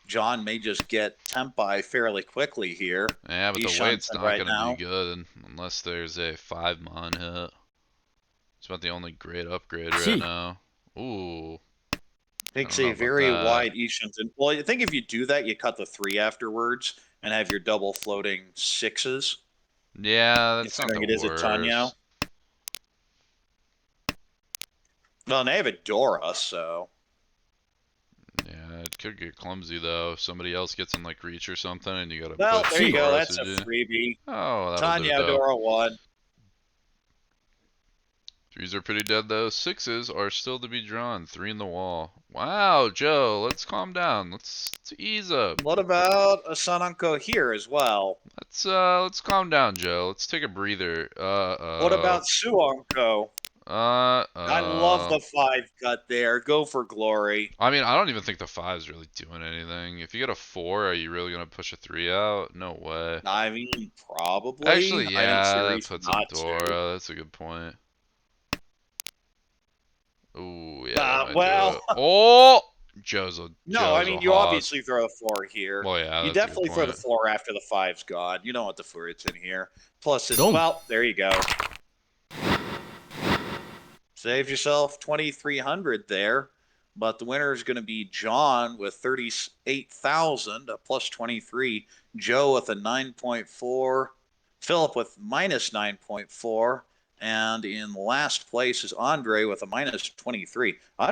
John may just get Tempai fairly quickly here. Yeah, but He's the weight's shunting not right gonna now. be good unless there's a 5-mon hit. It's about the only great upgrade right now. Ooh. Takes I don't know a about very that. wide Ishunton. Well, I think if you do that, you cut the 3 afterwards and have your double floating 6s. Yeah, that's not the Considering it is a Tanyo. worst. Well, and they have a Dora, so. Yeah, it could get clumsy though. If somebody else gets in like reach or something and you gotta Well, put there you go. Dora That's a SG. freebie. Oh, that'll do Tanya though. Dora 1. 3s are pretty dead though. 6s are still to be drawn. 3 in the wall. Wow, Joe, let's calm down. Let's ease up. What about a Sananko here as well? Let's calm down, Joe. Let's take a breather. What about Suanko? I I love the 5 cut there. Go for glory. I mean, I don't even think the 5's really doing anything. If you get a 4, are you really gonna push a 3 out? No way. I mean, probably. Actually, I don't see yeah, a that reason puts a not Dora. to. That's a good point. Ooh, yeah. that might Well. do it. Oh, Joe's a No, I mean, you hog. obviously throw a 4 here. Well, yeah, You that's a good definitely throw the point. 4 after the 5's gone. You don't want the 4 it's in here. Plus, it's, Don't. well, there you go. Save yourself 2,300 there. But the winner is going to be John with 38,000 plus 23. Joe with a 9.4. Philip with minus 9.4. And in last place is Andre with a minus 23. I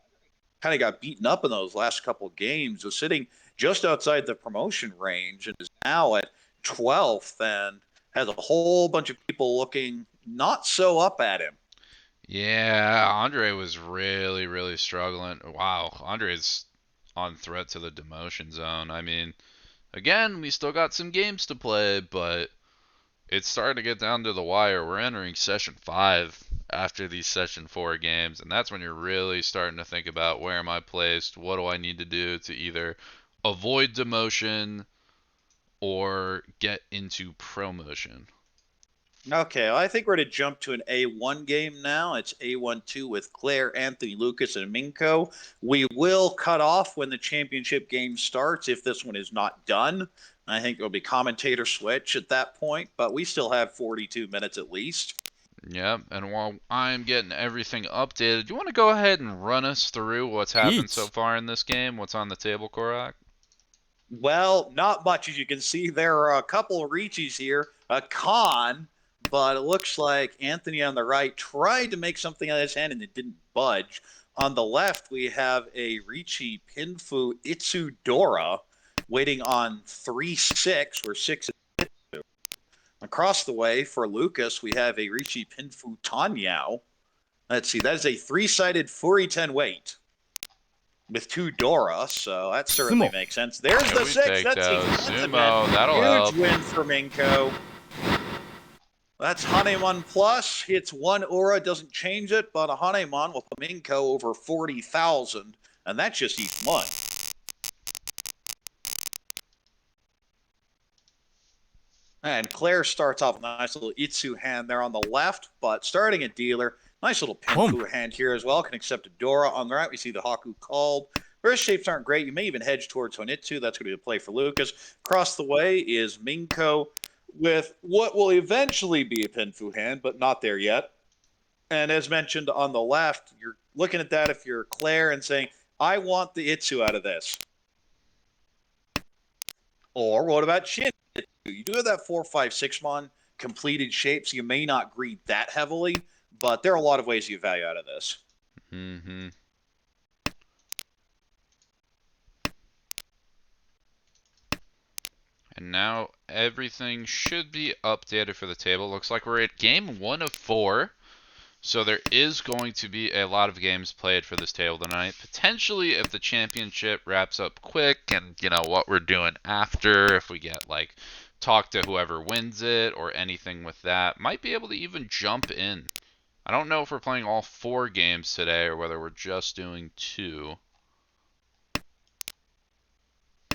kind of got beaten up in those last couple of games. Was sitting just outside the promotion range and is now at 12th and has a whole bunch of people looking not so up at him. Yeah, Andre was really, really struggling. Wow, Andre's on threat to the demotion zone. I mean, again, we still got some games to play, but it's starting to get down to the wire. We're entering session 5 after these session 4 games, and that's when you're really starting to think about where am I placed, what do I need to do to either avoid demotion or get into promotion. Okay, well, I think we're going to jump to an A1 game now. It's A1-2 with Claire, Anthony, Lucas, and Minko. We will cut off when the championship game starts if this one is not done. I think there'll be commentator switch at that point, but we still have 42 minutes at least. Yep, and while I'm getting everything updated, do you want to go ahead and run us through what's happened so far in this game? What's on the table, Korak? Well, not much. As you can see, there are a couple of reaches here. A con, but it looks like Anthony on the right tried to make something out of his hand and it didn't budge. On the left, we have a Ricci Pinfu Itsudora waiting on 3-6, where 6 is 2. Across the way for Lucas, we have a Ricci Pinfu Tanyao. Let's see, that is a 3-sided Furi 10 weight with 2 Dora, so that certainly Sumo. makes sense. There's Yeah, the we 6. take That's those. expensive, Sumo, man. that'll Huge help. win for Minko. That's Hanemon plus. Hits 1 aura, doesn't change it, but a Hanemon with a Minko over 40,000, and that's just each one. And Claire starts off with a nice little Itsu hand there on the left, but starting a dealer, Nice little Boom. Pinfu hand here as well. Can accept a Dora. On the right, we see the Haku called. Rest shapes aren't great. You may even hedge towards Honitsu. That's going to be a play for Lucas. Across the way is Minko with what will eventually be a Pinfu hand, but not there yet. And as mentioned on the left, you're looking at that if you're Claire and saying, I want the Itsu out of this. Or what about Shin? You do have that 4, 5, 6 mon completed shape, so you may not greed that heavily, but there are a lot of ways you get value out of this. Mm-hmm. And now everything should be updated for the table. Looks like we're at game 1 of 4. So there is going to be a lot of games played for this table tonight. Potentially, if the championship wraps up quick and, you know, what we're doing after, if we get, like, talk to whoever wins it or anything with that, might be able to even jump in. I don't know if we're playing all 4 games today or whether we're just doing 2.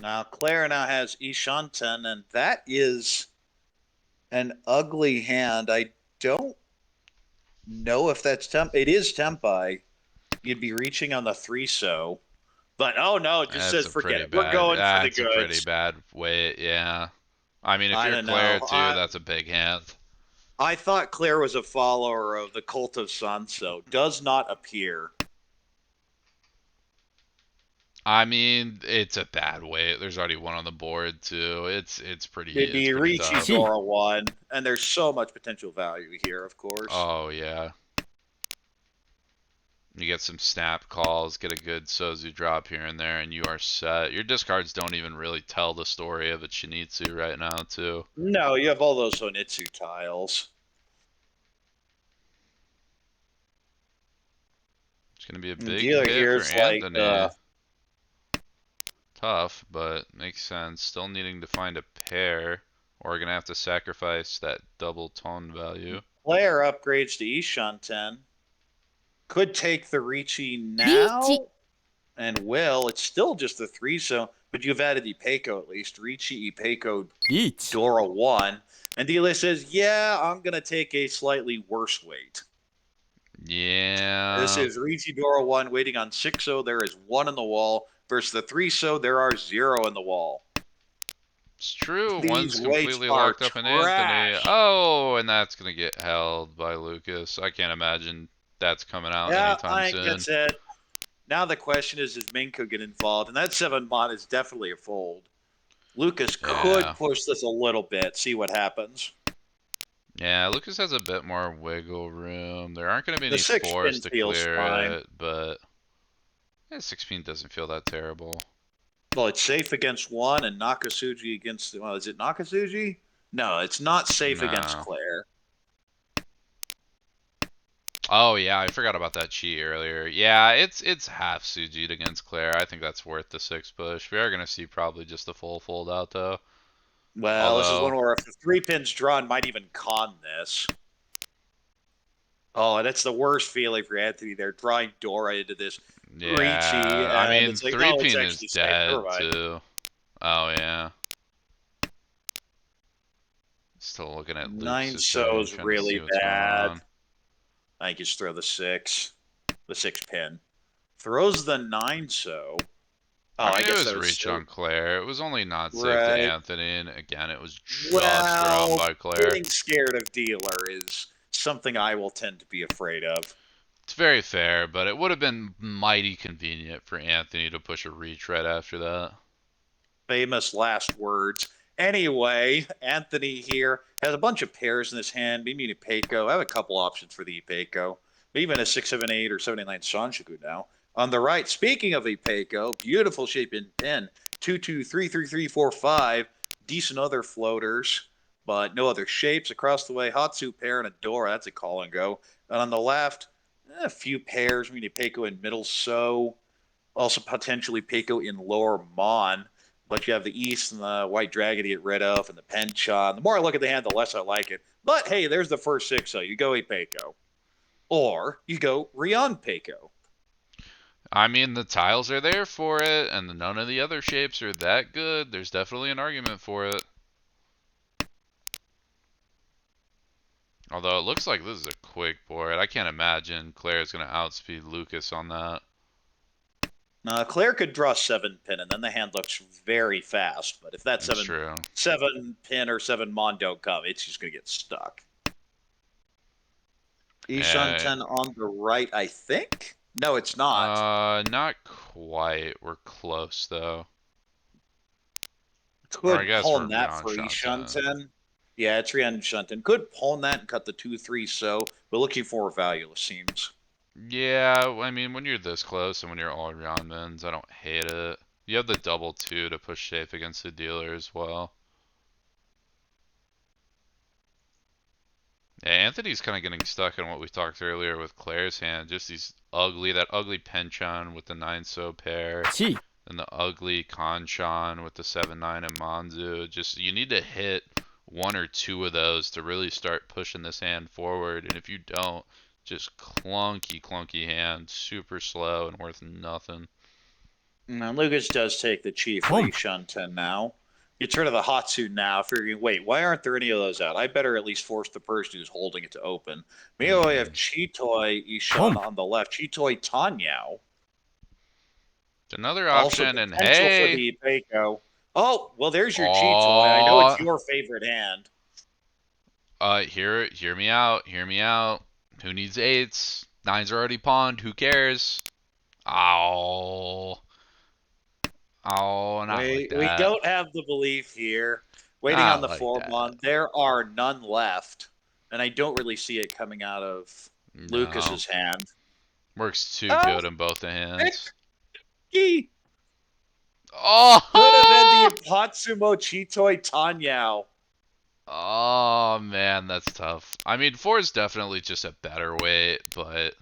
Now, Claire now has Ishanten, and that is an ugly hand. I don't know if that's It is Tempai. You'd be reaching on the 3-so. But, oh no, it just That's says a forget pretty it. We're bad. going for the That's a pretty goods. bad weight, yeah. I mean, if I you're don't Claire know. too, that's a big hand. I thought Claire was a follower of the Cult of Sanso. Does not appear. I mean, it's a bad weight. There's already one on the board too. It's pretty It'd be pretty Ricci tough. Dora 1, and there's so much potential value here, of course. Oh yeah. You get some snap calls, get a good Sozu drop here and there, and you are set. Your discards don't even really tell the story of a Chinitsu right now, too. No, you have all those Honitsu tiles. It's going to be a The big dealer hit here for is like, Anthony. Tough, but makes sense. Still needing to find a pair, or going to have to sacrifice that double tone value. Claire upgrades to Ishanten. Could take the Ricci now, and will. It's still just the 3-so, but you've added Ipeco at least. Ricci, Ipeco, 1 Dora 1. And Dealer says, yeah, I'm going to take a slightly worse weight. Yeah. This is Ricci Dora 1 waiting on 6-so. There is 1 in the wall. Versus the 3-so, there are 0 in the wall. It's true. These One's completely weights are locked up in Anthony. trash. Oh, and that's going to get held by Lucas. I can't imagine that's coming out Yeah, anytime I think soon. that's it. Now the question is, does Minko get involved? And that 7 mon is definitely a fold. Lucas could Yeah. push this a little bit, see what happens. Yeah, Lucas has a bit more wiggle room. There aren't going to be The any 6 fours pin to feels clear fine. it, but yeah, 6-pin doesn't feel that terrible. Well, it's safe against 1 and Nakasuji against, well, is it Nakasuji? No, it's not safe against No. Claire. Oh yeah, I forgot about that cheat earlier. Yeah, it's half Sujit against Claire. I think that's worth the 6 push. We are going to see probably just a full fold out though. Well, this is Although, one where if the 3 pin's drawn, might even con this. Oh, and that's the worst feeling for Anthony there, drawing Dora into this Ricci. yeah, I And mean, it's like, 3-pin it's is actually safe. dead Never mind. too. Oh yeah. Still looking at Luke's 9-so is trying to really see what's going bad. on. I just throw the 6 pin. Throws the 9-so. Oh, I mean, I it guess was that was reach on Claire. It was only not safe to right. Anthony, and again, it was just Well, drawn by Claire. getting scared of dealer is something I will tend to be afraid of. It's very fair, but it would have been mighty convenient for Anthony to push a reach right after that. Famous last words. Anyway, Anthony here has a bunch of pairs in his hand. Maybe an Ipeco. I have a couple options for the Ipeco. Even a 678 or 79 Sanshiku now. On the right, speaking of Ipeco, beautiful shape in pin. 2, 2, 3, 3, 3, 4, 5. Decent other floaters, but no other shapes. Across the way, Hatsu pair and a Dora. That's a call and go. And on the left, a few pairs. Maybe Ipeco in middle so. Also potentially Ipeco in lower mon. But you have the East and the White Dragon to get rid of, and the Penchon. The more I look at the hand, the less I like it. But hey, there's the first 6-so. You go Ipeco. Or you go Rion Peco. I mean, the tiles are there for it, and none of the other shapes are that good. There's definitely an argument for it. Although it looks like this is a quick board. I can't imagine Claire's going to outspeed Lucas on that. Claire could draw 7 pin, and then the hand looks very fast. But if that That's true. 7 pin or 7 mon don't come, it's just gonna get stuck. Ishanten on the right, I think. No, it's not. Not quite. We're close though. Could I guess pawn we're that beyond for Shanten. Ishanten. Yeah, it's Rian Shunten. Could pawn that and cut the 2-3 so, but looking for value, it seems. Yeah, I mean, when you're this close and when you're all around mins, I don't hate it. You have the double 2 to push safe against the dealer as well. Yeah, Anthony's kind of getting stuck in what we talked earlier with Claire's hand. Just that ugly Penchon with the 9-so pair. 1、And the ugly Kanchan with the 7-9 and Manzu. Just, you need to hit 1 or 2 of those to really start pushing this hand forward. And if you don't, just clunky hand. Super slow and worth nothing. Now, Lucas does take the chief for Pump. Ishanten now. You turn to the Hatsu now, figuring, wait, why aren't there any of those out? I better at least force the person who's holding it to open. Maybe I have Chitoy Ishan Pump. on the left. Chitoy Tanyao. Another Also option, and potential for hey! the Peiko. Oh, well, there's your Chitoy. I know it's your favorite hand. Hear me out. Hear me out. Who needs 8s? 9s are already pawned. Who cares? Ow. Oh, not like that. We don't have the belief here. Waiting Not on the like 4-mon. There are none left. And I don't really see it coming out of No. Lucas's hand. Works too Oh, good in both the hands. He Oh! could have been the Patsumo Chitoy Tanyao. Oh, man, that's tough. I mean, 4 is definitely just a better weight, but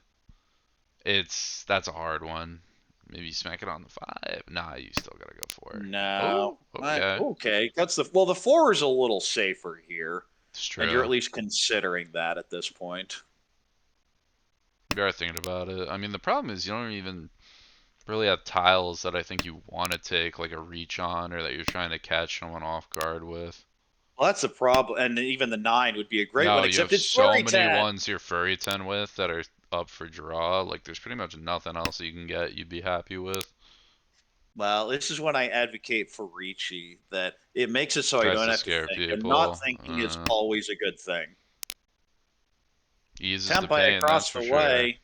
that's a hard one. Maybe smack it on the 5. Nah, you still gotta go 4. No. Oh, okay. Okay. That's the 4 is a little safer here. It's true. And you're at least considering that at this point. You are thinking about it. I mean, the problem is you don't even really have tiles that I think you want to take like a reach on or that you're trying to catch someone off guard with. Well, that's the problem. And even the 9 would be a great No, one, you except have it's so Flurry many 10. ones you're Furry 10 with that are up for draw. Like, there's pretty much nothing else you can get you'd be happy with. Well, this is when I advocate for Ricci, that it makes it so I Tries don't to have to scare think. And people. not thinking is always a good thing. Eases the Tempai pain, across that's the for way. sure.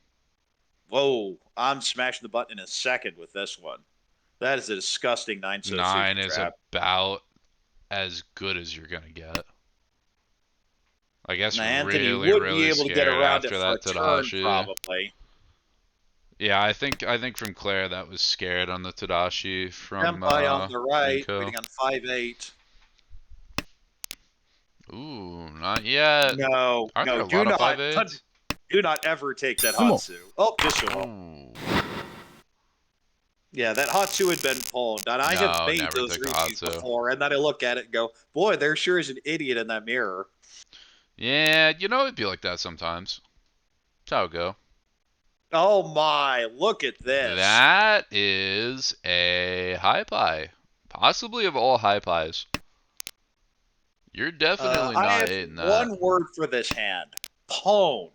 Whoa, I'm smashing the button in a second with this one. That is a disgusting 9-so 9 super is trap. about as good as you're gonna get. I guess Now, Anthony really, would be really able to get scared around it after for a that turn, Tadashi. probably. Yeah, I think from Claire that was scared on the Tadashi from Tempai on the right, Rinko. waiting on 5-8. Ooh, not yet. No, Are there no, a lot of 5-8s? do not ever take that Sumo. Hatsu. Oh, this one. Ooh. Yeah, that Hatsu had been pulled, and I have No, made never those took Ricci's Hatsu. before, and then I look at it and go, boy, there sure is an idiot in that mirror. Yeah, you know it'd be like that sometimes. That's how it go. Oh my, look at this. That is a high pie. Possibly of all high pies. You're definitely I not have hating that. one word for this hand. Pone.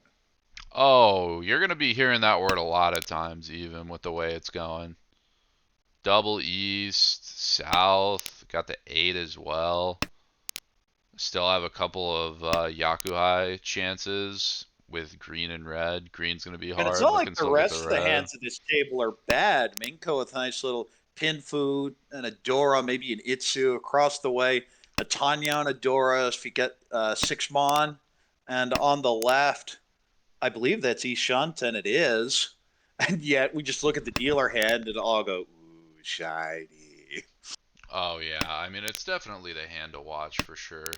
Oh, you're going to be hearing that word a lot of times, even with the way it's going. Double east, south, got the 8 as well. Still have a couple of Yakuhai chances with green and red. Green's going to be And hard. it's not like Looking the still get rest the of the red. hands of this table are bad. Minko with a nice little pin food, and a Dora, maybe an Itsu across the way. A Tanya and a Dora if you get 6-mon. And on the left, I believe that's Ishant, and it is. And yet we just look at the dealer hand and all go, ooh, shiny. Oh, yeah. I mean, it's definitely the hand to watch for sure.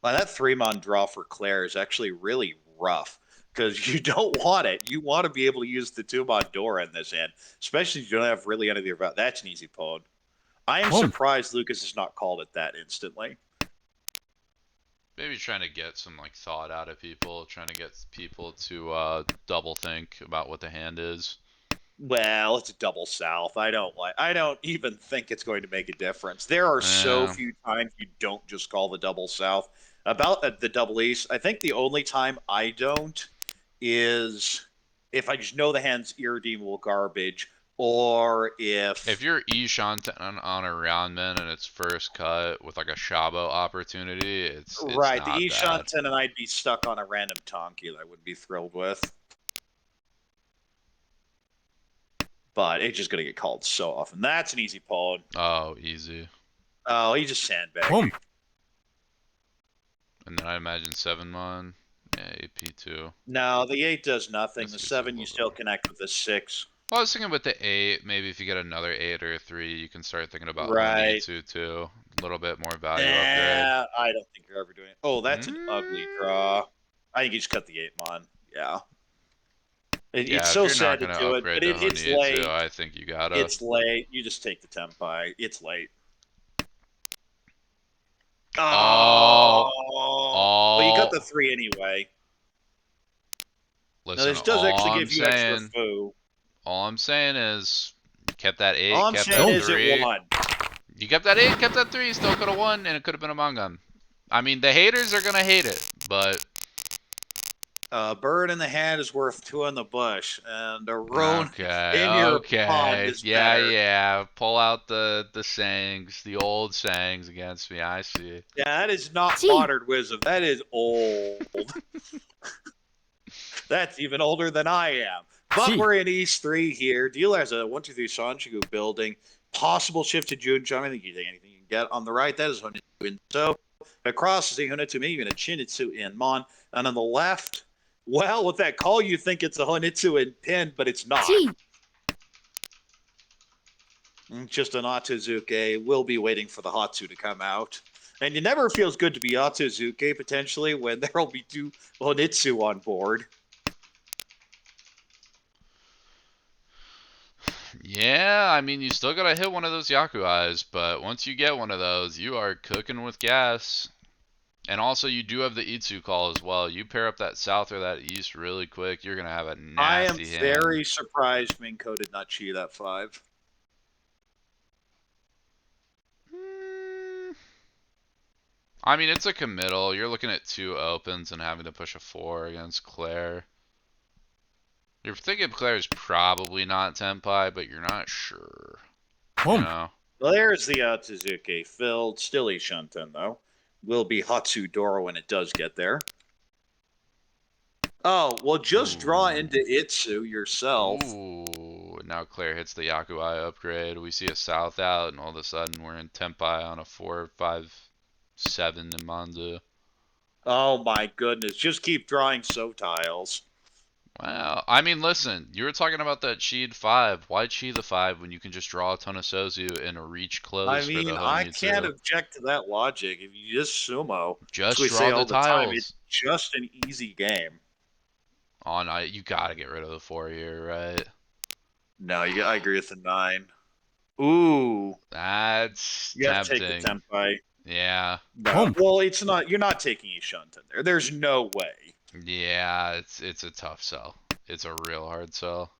Well, that 3-mon draw for Claire is actually really rough because you don't want it. You want to be able to use the 2-mon Dora in this hand, especially if you don't have really anything about. That's an easy pwn. I am surprised Lucas has not called it that instantly. Maybe trying to get some like thought out of people, trying to get people to double think about what the hand is. Well, it's a double south. I don't even think it's going to make a difference. There are so Yeah. few times you don't just call the double south. About the double east, I think the only time I don't is if I just know the hand's irredeemable garbage, or If if you're E-Shunt on a Roundman and it's first cut with like a Shabo opportunity, it's right, the not bad. Eshanten and I'd be stuck on a random Tonki that I would be thrilled with. But it's just gonna get called so often. That's an easy pull. Oh, easy. Oh, he just sandbagged. Home. And then I imagine 7-mon. Yeah, AP2. No, the 8 does nothing. This The gets a 7, you little still bit- connect with the 6. Well, I was thinking with the 8, maybe if you get another 8 or a 3, you can start thinking about Right. Honitsu too. A little bit more value upgrade. Yeah, I don't think you're ever doing it. Oh, that's an ugly Mm. draw. I think you just cut the 8 mon. Yeah. Yeah, It's if so you're not sad to gonna do it, upgrade but to it's Honitsu, late. I think you gotta. It's late. You just take the Tempai. It's late. Oh. Well, you cut All. the 3 anyway. Now, Listen, this does actually all I'm give you extra saying, foo. all I'm saying is, you kept that 8, All I'm kept saying that is 3. it won. You kept that 8, kept that 3, still could have won, and it could have been a Mangum. I mean, the haters are gonna hate it, but A bird in the hand is worth 2 in the bush, and a roan okay, in your pond okay, is yeah, better. yeah. Pull out the sayings, the old sayings against me. I see. Yeah, that is not Gee. modern wisdom. That is old. That's even older than I am. But Gee. we're in East 3 here. Dealer has a 1-2-3 Sanchiku building. Possible shift to Junjong. I think you take anything you can get. On the right, that is Honitsu in So. Across is the Honitsu Me, even a Chinitsu in Mon. And on the left, well, with that call, you think it's a Honitsu in Pin, but it's not. Gee. Just an Otozuke. We'll be waiting for the Hatsu to come out. And it never feels good to be Otozuke, potentially, when there will be 2 Honitsu on board. Yeah, I mean, you still gotta hit one of those Yaku eyes, but once you get one of those, you are cooking with gas. And also, you do have the Itsu call as well. You pair up that south or that east really quick, you're gonna have a I am nasty hand. very surprised Minko did not cheat that 5. I mean, it's a committal. You're looking at 2 opens and having to push a 4 against Claire. You're thinking Claire's probably not Tenpai, but you're not sure. You Home. know? Well, there's the Otozuke filled. Still Ishunten, though. Will be Hatsu Doro when it does get there. Oh, well, just draw into Itsu yourself. Ooh, now Claire hits the Yakuai upgrade. We see a south out, and all of a sudden we're in Tenpai on a 4, 5, 7 in Manzu. Oh my goodness. Just keep drawing So tiles. Wow. I mean, listen, you were talking about that Cheed 5. Why Cheed the 5 when you can just draw a ton of Sozu and a reach close I for mean, the I Honitsu? can't object to that logic. If you just sumo, Just as we say draw all the the time, tiles. it's just an easy game. You gotta get rid of the 4 here, right? No, I agree with the 9. Ooh, That's you have to take the tempting. Tempai. Yeah. No, Home. well, it's not. You're not taking Ishunten there. There's no way. Yeah, it's a tough sell. It's a real hard sell.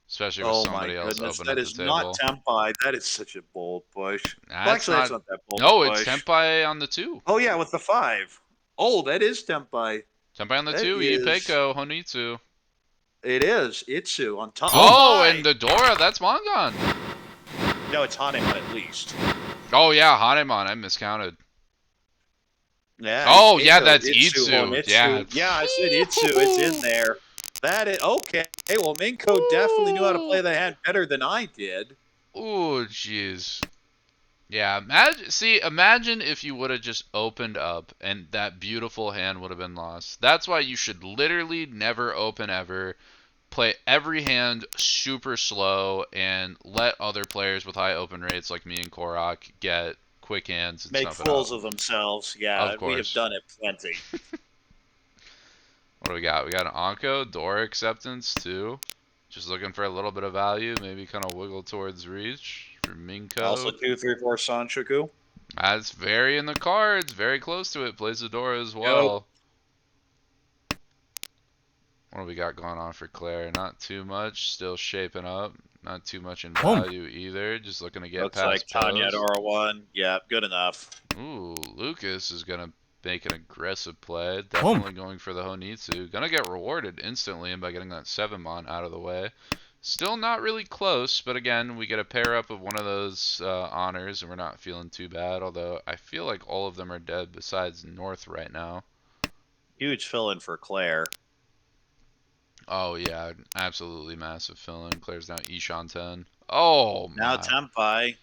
Especially with Oh my somebody else goodness, open that at the is not table. Tempai. That is such a bold push. Well, That's actually, that's not that bold. No, push. it's Tenpai on the 2. Oh yeah, with the 5. Oh, that is Tempai. Tenpai on the That 2, is- Ipeiko, Honitsu. It is Itsu on top. Oh, my! and the Dora, that's Mongon. No, it's Hanemon at least. Oh yeah, Hanemon, I miscounted. Yeah. Oh, Itsu, yeah, that's Itsu, Itsu. Honitsu. Yeah. Yeah, I said Itsu. It's in there. That is okay. Well, Minko definitely knew how to play the hand better than I did. Ooh, jeez. Yeah, imagine if you would have just opened up and that beautiful hand would have been lost. That's why you should literally never open ever. Play every hand super slow and let other players with high open rates like me and Korok get quick hands and Make snuff it fools out. of themselves. Yeah, Of we have course. done it plenty. What do we got? We got an Anko, Dora acceptance too. Just looking for a little bit of value, maybe kind of wiggle towards reach for Minko. Also 2, 3, 4 Sanchoku. That's very in the cards, very close to it. Plays the Dora as well. What do we got going on for Claire? Not too much. Still shaping up. Not too much in Pump. value either. Just looking to get Looks like past Tanya pose. Dora 1. Yeah, good enough. Ooh, Lucas is gonna make an aggressive play. Definitely going for the Honitsu. Gonna get rewarded instantly by getting that 7-mon out of the way. Still not really close, but again, we get a pair up of one of those honors, and we're not feeling too bad. Although I feel like all of them are dead besides North right now. Huge fill-in for Claire. Oh yeah, absolutely massive fill-in. Claire's now Ishan 10. Oh Now my. Tempai.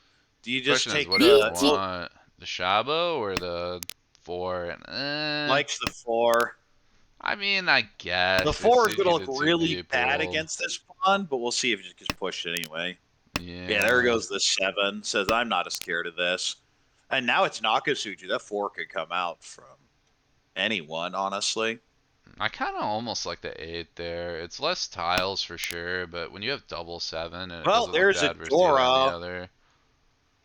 Do you just Question is, take what do you the... want? The Shabo or the 4? Likes the 4. I mean, I guess The it 4 is saves going to you look the 2 really bad people. against this pawn, but we'll see if it just gets pushed anyway. Yeah. Yeah, there goes the 7. Says, I'm not as scared of this. And now it's Nakasuji. That 4 could come out from anyone, honestly. I kind of almost like the 8 there. It's less tiles for sure, but when you have double 7 and it Well, doesn't look there's a bad versus either on the Dora. other.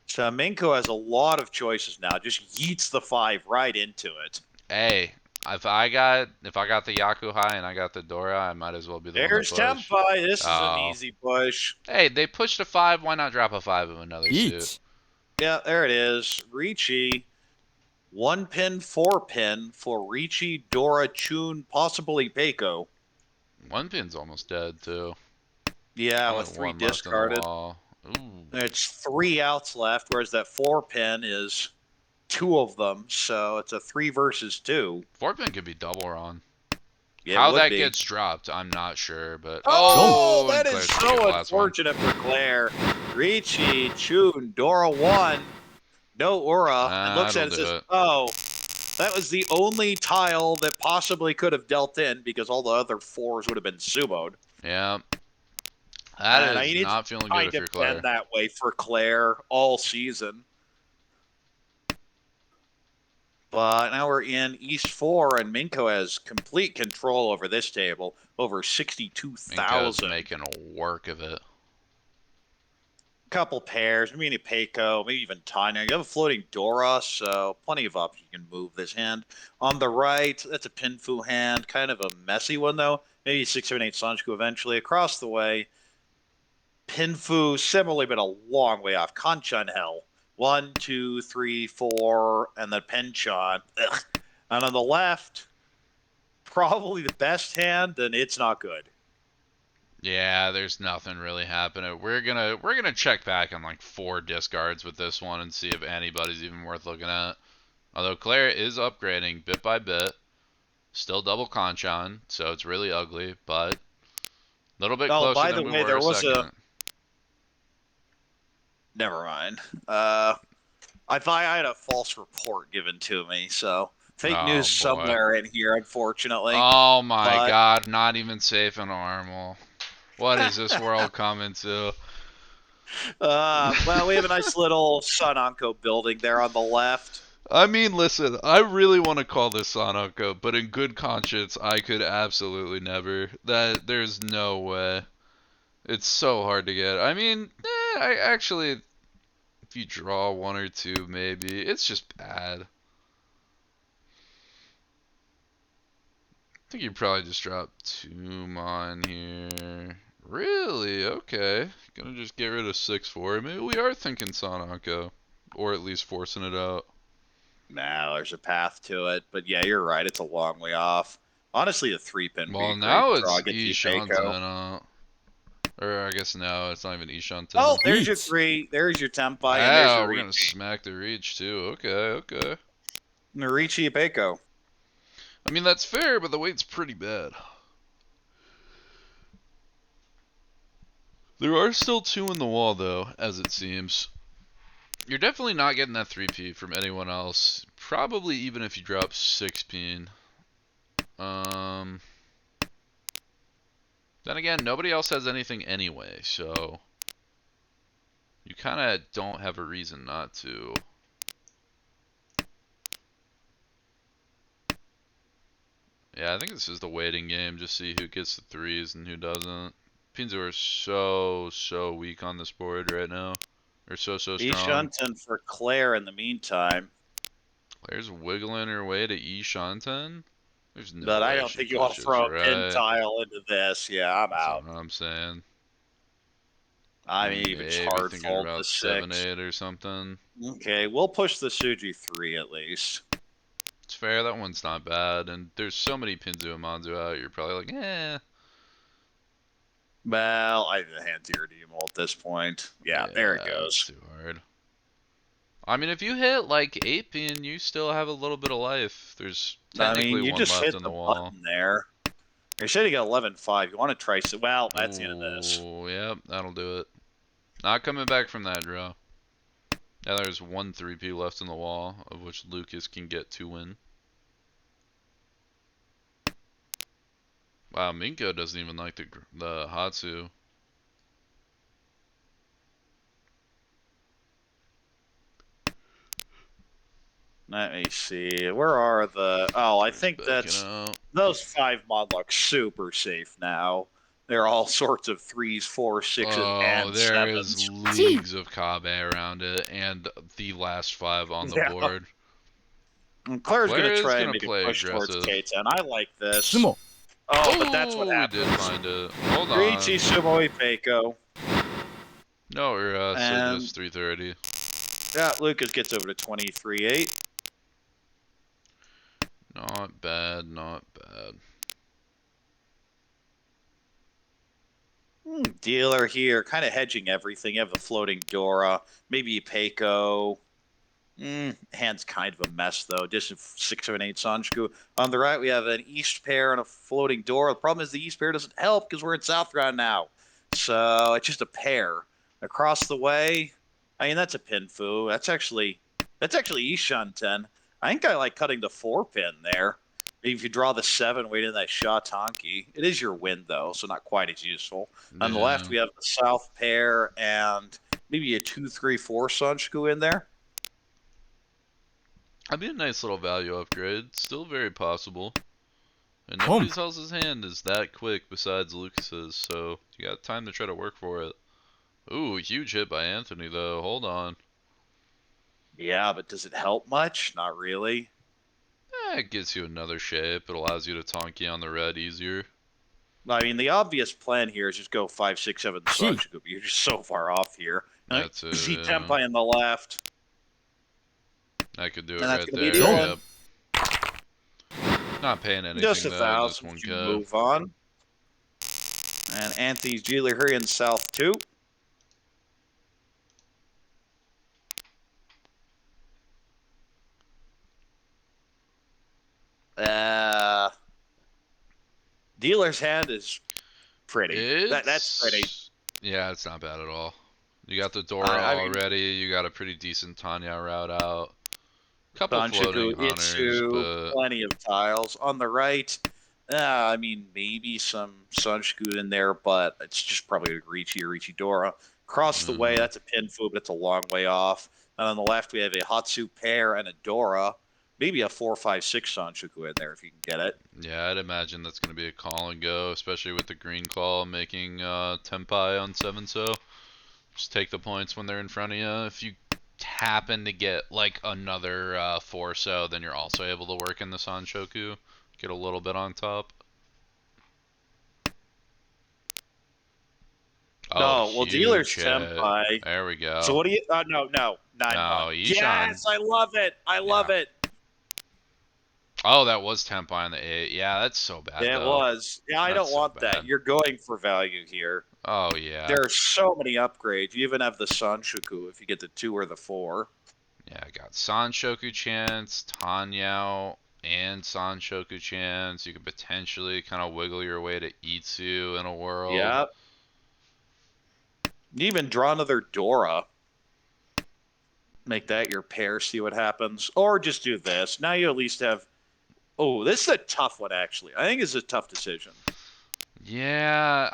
So Minko has a lot of choices now. Just yeets the 5 right into it. Hey, if I got the Yakuhai and I got the Dora, I might as well be the one There's to push. Tempai. This is an Oh. easy push. Hey, they pushed a 5. Why not drop a 5 of another suit? 1. Yeah, there it is. Ricci. 1 pin, 4 pin for Ricci, Dora, Chun, possibly Peiko. 1 pin's almost dead too. Yeah, Only with 3 one left on the discarded. wall. Ooh. It's 3 outs left, whereas that 4 pin is 2 of them. So it's a 3 versus 2. 4 pin could be double run. Yeah, How it would that be. gets dropped, I'm not sure, but Oh, and that is Claire's gonna get so the last one. unfortunate for Claire. Ricci, Chun, Dora 1, no Aura, and looks at it and That'll says, do it. oh, that was the only tile that possibly could have dealt in because all the other 4s would have been sumoed. Yeah. That And is it's not feeling good kind if you're of been Claire. that way for Claire all season. But now we're in East 4, and Minko has complete control over this table, over Minko's 62,000. making work of it. Couple pairs, maybe Peiko, maybe even Tanya. You have a floating Dora, so plenty of options you can move this hand. On the right, that's a Pinfu hand, kind of a messy one though. Maybe 6, 7, 8 Sanjiku eventually. Across the way, Pinfu, similarly, but a long way off. Kanchan Hell. 1, 2, 3, 4, and then Penchan. Ugh. And on the left, probably the best hand, and it's not good. Yeah, there's nothing really happening. We're gonna check back on like 4 discards with this one and see if anybody's even worth looking at. Although Claire is upgrading bit by bit. Still double Kanchan, so it's really ugly, but a little bit Oh, closer by than the we way, were there a was second. Never mind. I thought I had a false report given to me, so fake Oh news boy. somewhere in here, unfortunately. Oh my But god, not even safe in Armel. What is this world coming to? well, we have a nice little Sun Onko building there on the left. I mean, listen, I really want to call this Sonoko, but in good conscience, I could absolutely never. There's no way. It's so hard to get. I mean, I actually, if you draw 1 or 2, maybe. It's just bad. I think you probably just drop 2 mon here. Really? Okay. Gonna just get rid of 6-4. Maybe we are thinking Sonoko. Or at least forcing it out. Nah, there's a path to it, but yeah, you're right. It's a long way off. Honestly, a 3-pin would be Well, a great now draw. it's Get you Ishanten Peiko. out. Or I guess no, it's not even Ishanten. Oh, there's your Heat. 3. There's your Tempai, and there's Oh, your we're gonna Ricci. smack the reach too. Okay. Ricci Peiko. I mean that's fair, but the weight's pretty bad. There are still 2 in the wall though, as it seems. You're definitely not getting that 3P from anyone else. Probably even if you drop 6P. Then again, nobody else has anything anyway, so you kind of don't have a reason not to. Yeah, I think this is the waiting game. Just see who gets the 3s and who doesn't. Pinzu are so weak on this board right now. They're so strong. Ishanten for Claire in the meantime. Claire's wiggling her way to Ishanten. There's no But I way don't she think you want to pushes, throw a pin right? tile into this. Yeah, I'm That's out. what I'm saying. I mean, even Maybe hard thinking fold the about 6. 7-8 or something. Okay, we'll push the Suji 3 at least. It's fair, that one's not bad, and there's so many Pinzu and Manzu out, you're probably like, eh. Well, I the hand to your Demo at this point. Yeah, there it Yeah, it's goes. too hard. I mean, if you hit like 8 pin, you still have a little bit of life. There's I mean, technically you one just left hit in the the wall. button there. You said you got 11-5. You want to try... Well, that's the end of this. Oh, yep, that'll do it. Not coming back from that draw. Now there's one 3P left in the wall, of which Lucas can get to win. Wow, Minko doesn't even like the Hatsu. Let me see. Where are the... Oh, I think Backing that's... out. Those 5 mod look super safe now. They're all sorts of 3s, 4s, 6s, Oh, and there is 7s. leagues of Kabe around it, and the last 5 on the Yeah. board. And Claire's going Claire to is try and gonna make a play push towards aggressive. K10. I like this. 相撲 Oh, but that's what Oh, we did happens. find it. Hold Riichi on. Sumo Ipeco. No, we're still And just 330. yeah, Lucas gets over to 23-8. Not bad, not bad. Dealer here, kind of hedging everything. You have the floating Dora, maybe Ipeco. Hand's kind of a mess though. Just 6, 7, 8 Sanjiku. On the right, we have an East pair and a floating Dora. The problem is the East pair doesn't help because we're in South Ground now. So it's just a pair. Across the way, I mean that's a Pinfu. That's actually Ishan 10. I think I like cutting the 4 pin there. Maybe if you draw the 7, wait in that Shatanki. It is your win though, so not quite as useful. On the left, we have the South pair and maybe a 2, 3, 4 Sanjiku in there. That'd be a nice little value upgrade. Still very possible. And Boom. nobody else's hand is that quick besides Lucas's, so you got time to try to work for it. Ooh, huge hit by Anthony though. Hold on. Yeah, but does it help much? Not really. It gives you another shape. It allows you to Tonki on the red easier. I mean, the obvious plan here is just go 5, 6, 7 Sanjiku. But you're just so far off here. That's it. See Yeah. Tempai on the left. I could do it And that's right gonna be there. the Yep. one. Not paying anything Just though. Just 1,000 one to cut. move on. And Anthony's dealer here in South 2. Dealer's hand is pretty. That's pretty. Yeah, it's not bad at all. You got the Dora I mean, already. You got a pretty decent Tanya route out. Couple Sanjiku, floating hunters, Itsu, but plenty of tiles. On the right, I mean, maybe some Sanjiku in there, but it's just probably a Riichi or Ichidora. Across the way, that's a Pinfu, but it's a long way off. And on the left, we have a Hatsu pair and a Dora. Maybe a 4, 5, 6 Sanjiku in there if you can get it. yeah, I'd imagine that's going to be a call and go, especially with the green claw making Tempai on 7 so. Just take the points when they're in front of you. If you happen to get like another 4 so, then you're also able to work in the Sanshoku. Get a little bit on top. No, well, dealer's huge hit. Tempai. There we go. So what do you? No, 9 No, mod. Ishan. Yes, I love it. I love it. Oh, that was Tempai on the 8. Yeah, that's so bad. Yeah, it though. was. Yeah, I That's don't so want bad. that. You're going for value here. Oh, yeah. There are so many upgrades. You even have the Sanshoku if you get the 2 or the 4. Yeah, I got Sanshoku chance, Tanyao, and Sanshoku chance. You could potentially kind of wiggle your way to Itsu in a world. Yeah. You even draw another Dora. Make that your pair, see what happens. Or just do this. Now you at least have... Oh, this is a tough one, actually. I think it's a tough decision. Yeah,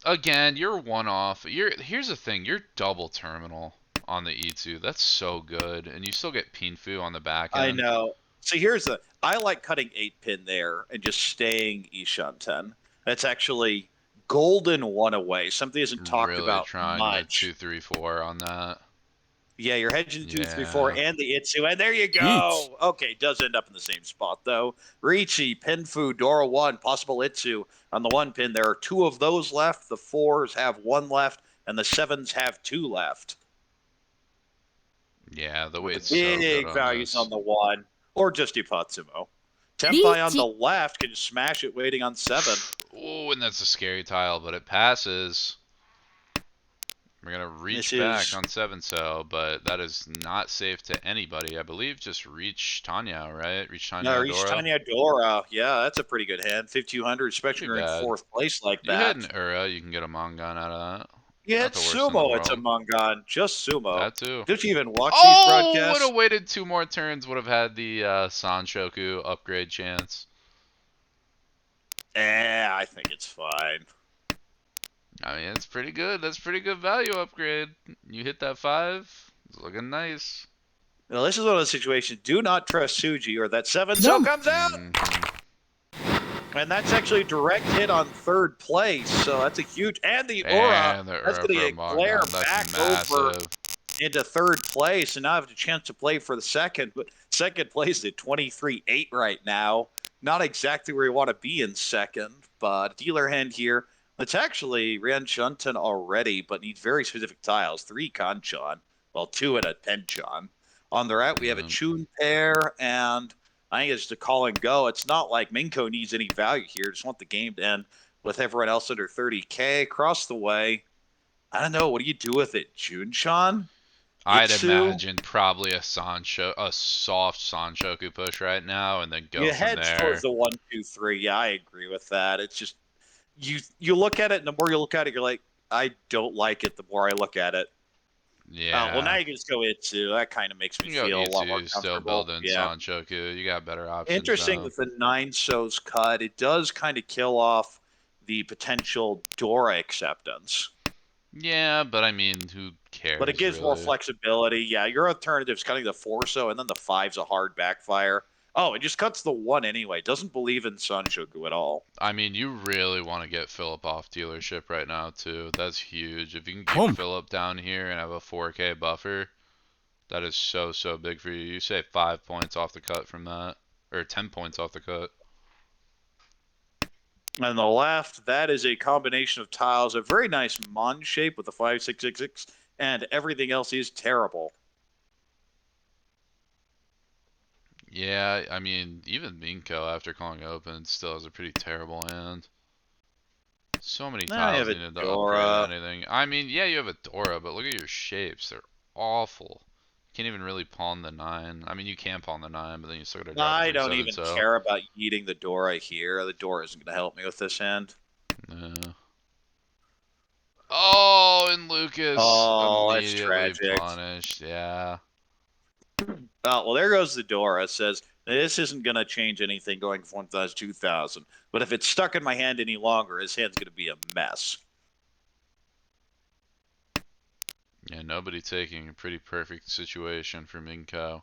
Again, you're one off. Here's the thing. You're double terminal on the E2. That's so good. And you still get Pinfu on the back end. I know. So here's the... I like cutting 8-pin there and just staying Ishan 10. That's actually golden one away. Something isn't talked really about trying much. to 2, 3, 4 on that. Yeah, you're hedging 2, 3, 4, Yeah. and the Itsu, and there you go. Okay, does end up in the same spot though. Ricci, Pinfu, Dora 1, possible Itsu on the 1 pin. There are 2 of those left. The 4s have 1 left, and the 7s have 2 left. Yeah, the With weight's the so good big on values this. on the 1, or just Ipatsumo. Tenpai on the left can smash it waiting on 7. Oh, and that's a scary tile, but it passes. We're gonna reach This back is on 7 so, but that is not safe to anybody. I believe just reach Tanya, right? Reach Tanya Reach Dora. Tanya Dora. Yeah, that's a pretty good hand. 5,200, especially Pretty when you're in bad. 4th place like You hit that. an Ura, you can get a Mongon out of that. You Not hit the worst in the Sumo, it's a world. Mongon. Just Sumo. That too. Did you even watch these Oh, would broadcasts? have waited 2 more turns, would have had the Sanshoku upgrade chance. I think it's fine. I mean, it's pretty good. That's pretty good value upgrade. You hit that 5, it's looking nice. Now, this is one of those situations. Do not trust Suji, or that 7 so comes out. And that's actually a direct hit on 3rd place. So that's a huge. And the Aura. And the That's Ura going to for a glare Mongon. back That's over massive. into 3rd place. And now I have a chance to play for the 2nd. But 2nd place at 23-8 right now. Not exactly where you want to be in 2nd. But dealer hand here. It's actually Ran Shunton already, but needs very specific tiles. 3 Kanchan. Well, 2 and a Tenchan. On the right, we have a Chun pair, and I think it's to call and go. It's not like Minko needs any value here. Just want the game to end with everyone else under 30K across the way. I don't know. What do you do with it? Junshan? I'd Itsu? imagine probably a soft Sanshoku push right now, and then go You from hedge there. towards the 1, 2, 3. Yeah, I agree with that. It's just you look at it, and the more you look at it, you're like, I don't like it. The more I look at it. Yeah. Well, now you can just go Itsu. That kind of makes me You go feel a lot more Itsu, still comfortable. building Yeah. Sanshoku. You got better options. Interesting now. with the 9 so's cut, it does kind of kill off the potential Dora acceptance. Yeah, but I mean, who cares? But it gives more flexibility. Yeah, your alternative is cutting the 4 so, and then the 5's a hard backfire. Oh, it just cuts the 1 anyway. Doesn't believe in Sanshoku at all. I mean, you really want to get Philip off dealership right now, too. That's huge. If you can keep Philip down here and have a 4K buffer, that is so, so big for you. You save 5 points off the cut from that, or 10 points off the cut. On the left, that is a combination of tiles, a very nice Mon shape with the 5, 6, 6, 6, and everything else is terrible. Yeah, I mean, even Minko, after calling open, still has a pretty terrible hand. So many tiles needed to upgrade anything. I mean, yeah, you have a Dora, but look at your shapes. They're awful. You can't even really pawn the 9. I mean, you can pawn the 9, but then you still gotta drop I don't even so. care about eating the Dora here. The Dora isn't going to help me with this hand. Yeah. Oh, and Lucas that's immediately tragic. punished. Yeah. Well, there goes the Dora. It says, this isn't going to change anything going from 1,000 to 2,000. But if it's stuck in my hand any longer, his hand's going to be a mess. Yeah, nobody taking a pretty perfect situation for Minko.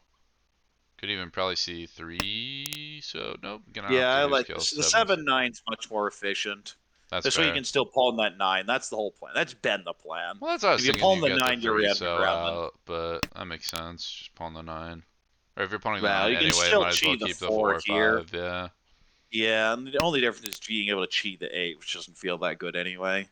Could even probably see 3, so nope. Yeah, I like this. The 7-9's much more efficient. This way you can still pawn that 9. That's the whole plan. That's been the plan. Well, that's what I was if you thinking. pawn You the 9, you're the out the ground. out, but that makes sense. Just pawn the 9. Or if you're pawning the Well, 9 you can anyway, still might as well cheat the keep the 4 4 or here. 5. Yeah. Yeah, and the only difference is being able to cheat the 8, which doesn't feel that good anyway.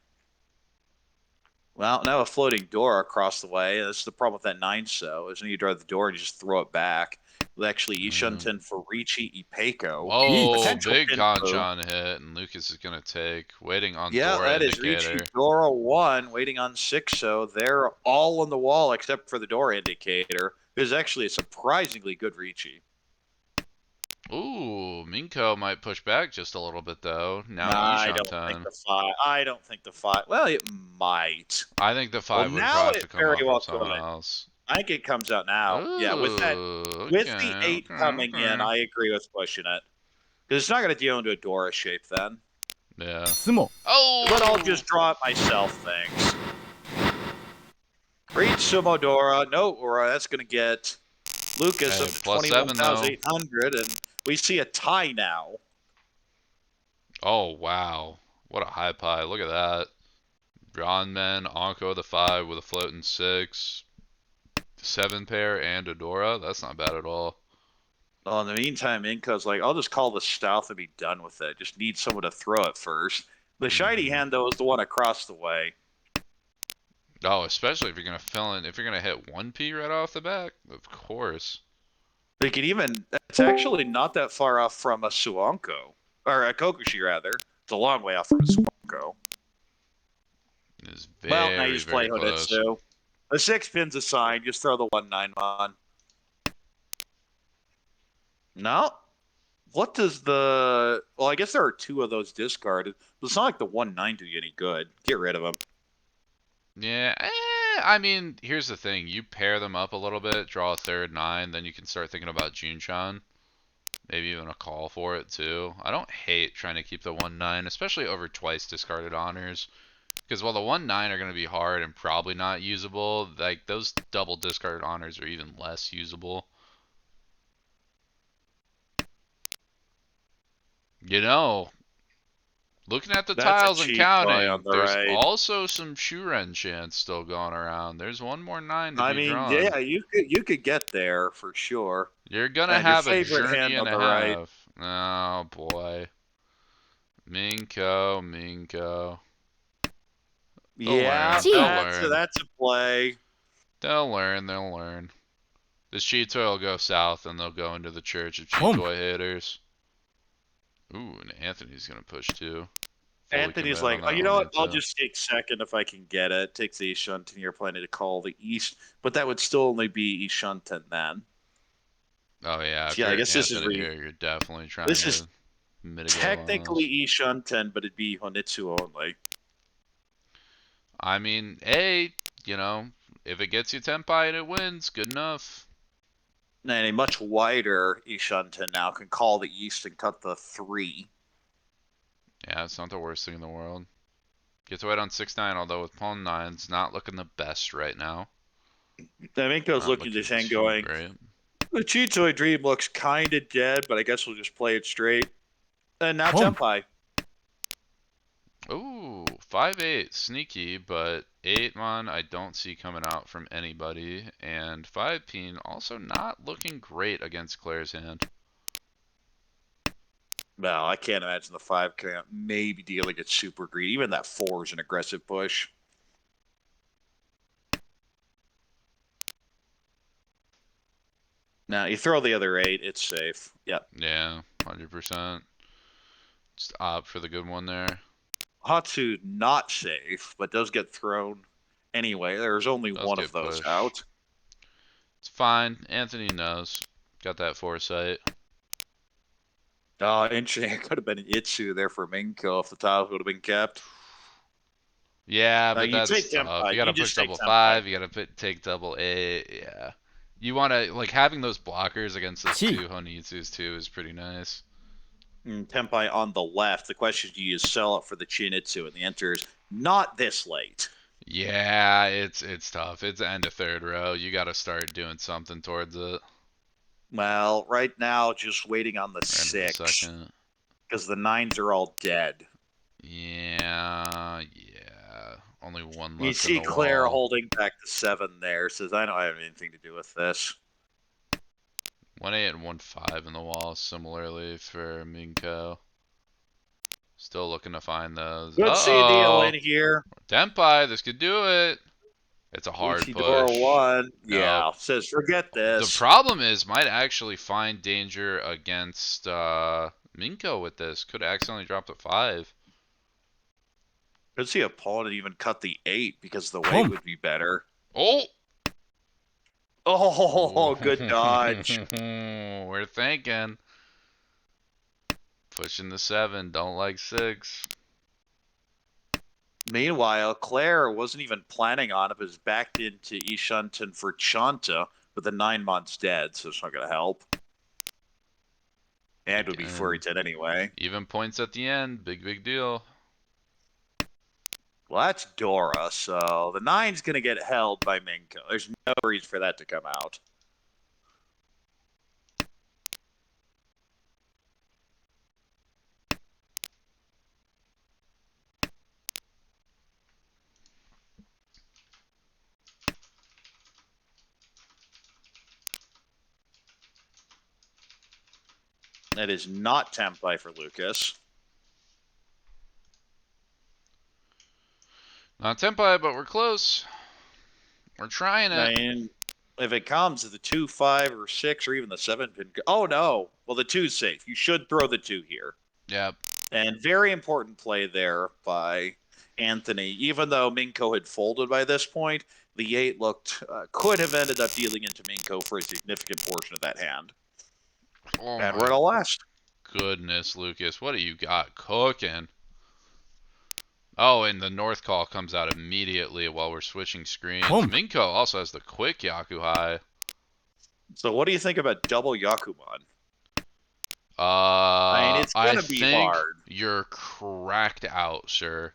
Well, now a floating door across the way. This is the problem with that 9 so, is when you drive the door and you just throw it back. With actually Ishunten for Ricci Ipeco. Whoa, big Kanchan hit, and Lucas is going to take. Waiting on Dora that indicator. is Ricci Dora 1, waiting on 6 so. They're all on the wall except for the door indicator. It is actually a surprisingly good Ricci. Ooh, Minko might push back just a little bit though. Now I don't think the 5. I don't think the 5. Well, it might. I think the 5 would now have it to come very off well from someone could. else. I think it comes out now. Ooh, Yeah, with that, with the 8 coming in, I agree with pushing it because it's not going to deal into a Dora shape then. Yeah. Oh! But I'll just draw it myself. Thanks. Reach Sumo Dora. No, Aura. That's going to get Lucas up to 21,800, and we see a tie now. Oh wow, what a high pie! Look at that. Bronman, Anko the 5 with a floating 6. 7 pair and Adora. That's not bad at all. Well, in the meantime, Inca's like, I'll just call the South and be done with it. Just need someone to throw it first. The shiny hand, though, is the one across the way. Oh, especially if you're gonna fill in, if you're gonna hit 1P right off the bat, of course. They could even, it's actually not that far off from a Suonko. Or a Kokushi, rather. It's a long way off from a Suonko. It's Well, now you very, just play very close. Honitsu. The 6 pin's assigned. Just throw the 1/9 on. No. What does the... Well, I guess there are 2 of those discarded. But it's not like the 1/9 do you any good. Get rid of them. Yeah, I mean, here's the thing. You pair them up a little bit, draw a third 9, then you can start thinking about Junchan. Maybe even a call for it, too. I don't hate trying to keep the 1/9, especially over twice discarded honors. Because while the 1/9 are going to be hard and probably not usable, like, those double discarded honors are even less usable. You know, looking at the That's a tiles and cheap play counting, on the there's right. also some Shuren chance still going around. There's one more 9 to I be mean, drawn. yeah, you could get there for sure. You're gonna And your have a favorite journey hand and on a the right. half. Oh boy. Minko. They'll Yeah, learn. They'll that's learn. that's a play. They'll learn. They'll learn. This Cheetoy will go south and they'll go into the church of Home. Cheetoy haters. Ooh, and Anthony's gonna push too. Fully Anthony's committed like, on oh, that you know one what? I'll too. just take second if I can get it. Takes the Ishunten. You're planning to call the East, but that would still only be Ishunten then. Oh yeah, if Yeah, I you're guess this is Anthony here, you're definitely trying this to is mitigate one of those. technically Ishunten, but it'd be Honitsu only. I mean, hey, you know, if it gets you Tenpai and it wins, good enough. And a much wider Ishunten now can call the East and cut the 3. Yeah, it's not the worst thing in the world. Gets away on 6-9, although with pawn 9's not looking the best right now. Minko's Not looking at looking this hand too going, great. the Cheetoy Dream looks kind of dead, but I guess we'll just play it straight. And now Home. Tenpai. Ooh, 5-8, sneaky, but 8-mon I don't see coming out from anybody, and 5-peen also not looking great against Claire's hand. Well, I can't imagine the 5 can maybe dealing it super greedy. Even that 4 is an aggressive push. Now, you throw the other 8, it's safe. Yep. Yeah, 100%. Just opt for the good one there. Hatsu not safe, but does get thrown anyway. There's only Does one get of those pushed. out. It's fine. Anthony knows. Got that foresight. Oh, interesting. It could have been an Itsu there for Minko if the tiles would have been kept. Yeah, but You that's take tough. Tenpai. You You gotta push just take double Tenpai. 5. You gotta take double 8. Yeah. You wanna, like, having those blockers against those Chi. 2 Honitsus too is pretty nice. Tenpai on the left. The question is, do you sell it for the Chinitsu? And the answer is not this late. Yeah, it's tough. It's end of third row. You gotta start doing something towards it. Well, right now, just waiting on the Or end of the 6. second. Because the 9s are all dead. Yeah. Only one You left see in the Claire wall. holding back the 7 there. Says, I don't have anything to do with this. 1-8 and 1-5 in the wall, similarly for Minko. Still looking to find those. Good see a deal Uh-oh. in here. Tenpai, this could do it. It's a hard Ichidora push. 1. Nope. Yeah. Says, forget this. The problem is, might actually find danger against Minko with this. Could accidentally drop the 5. Could see a pawn and even cut the 8 because the weight Home. would be better. Oh! Oh, good dodge. We're thinking. Pushing the 7, don't like 6. Meanwhile, Claire wasn't even planning on it, but was backed into Ishunten for Chanta, but the 9 months dead, so it's not going to help. And would be Again. Furiton anyway. Even points at the end, big deal. Well, that's Dora, so the 9's going to get held by Minko. There's no reason for that to come out. That is not Tempai for Lucas. Not Tempai, but we're close. We're trying I it. mean, if it comes to the 2, 5, or 6, or even the 7 pin. Oh, no. Well, the 2's safe. You should throw the 2 here. Yep. And very important play there by Anthony. Even though Minko had folded by this point, the 8 could have ended up dealing into Minko for a significant portion of that hand. Oh And my we're at a last. goodness, Lucas. What do you got cooking? Oh, and the North call comes out immediately while we're switching screens. Pump. Minko also has the quick Yakuhai. So what do you think about double Yakuman? I mean, it's I going to be think hard. you're cracked out, sir,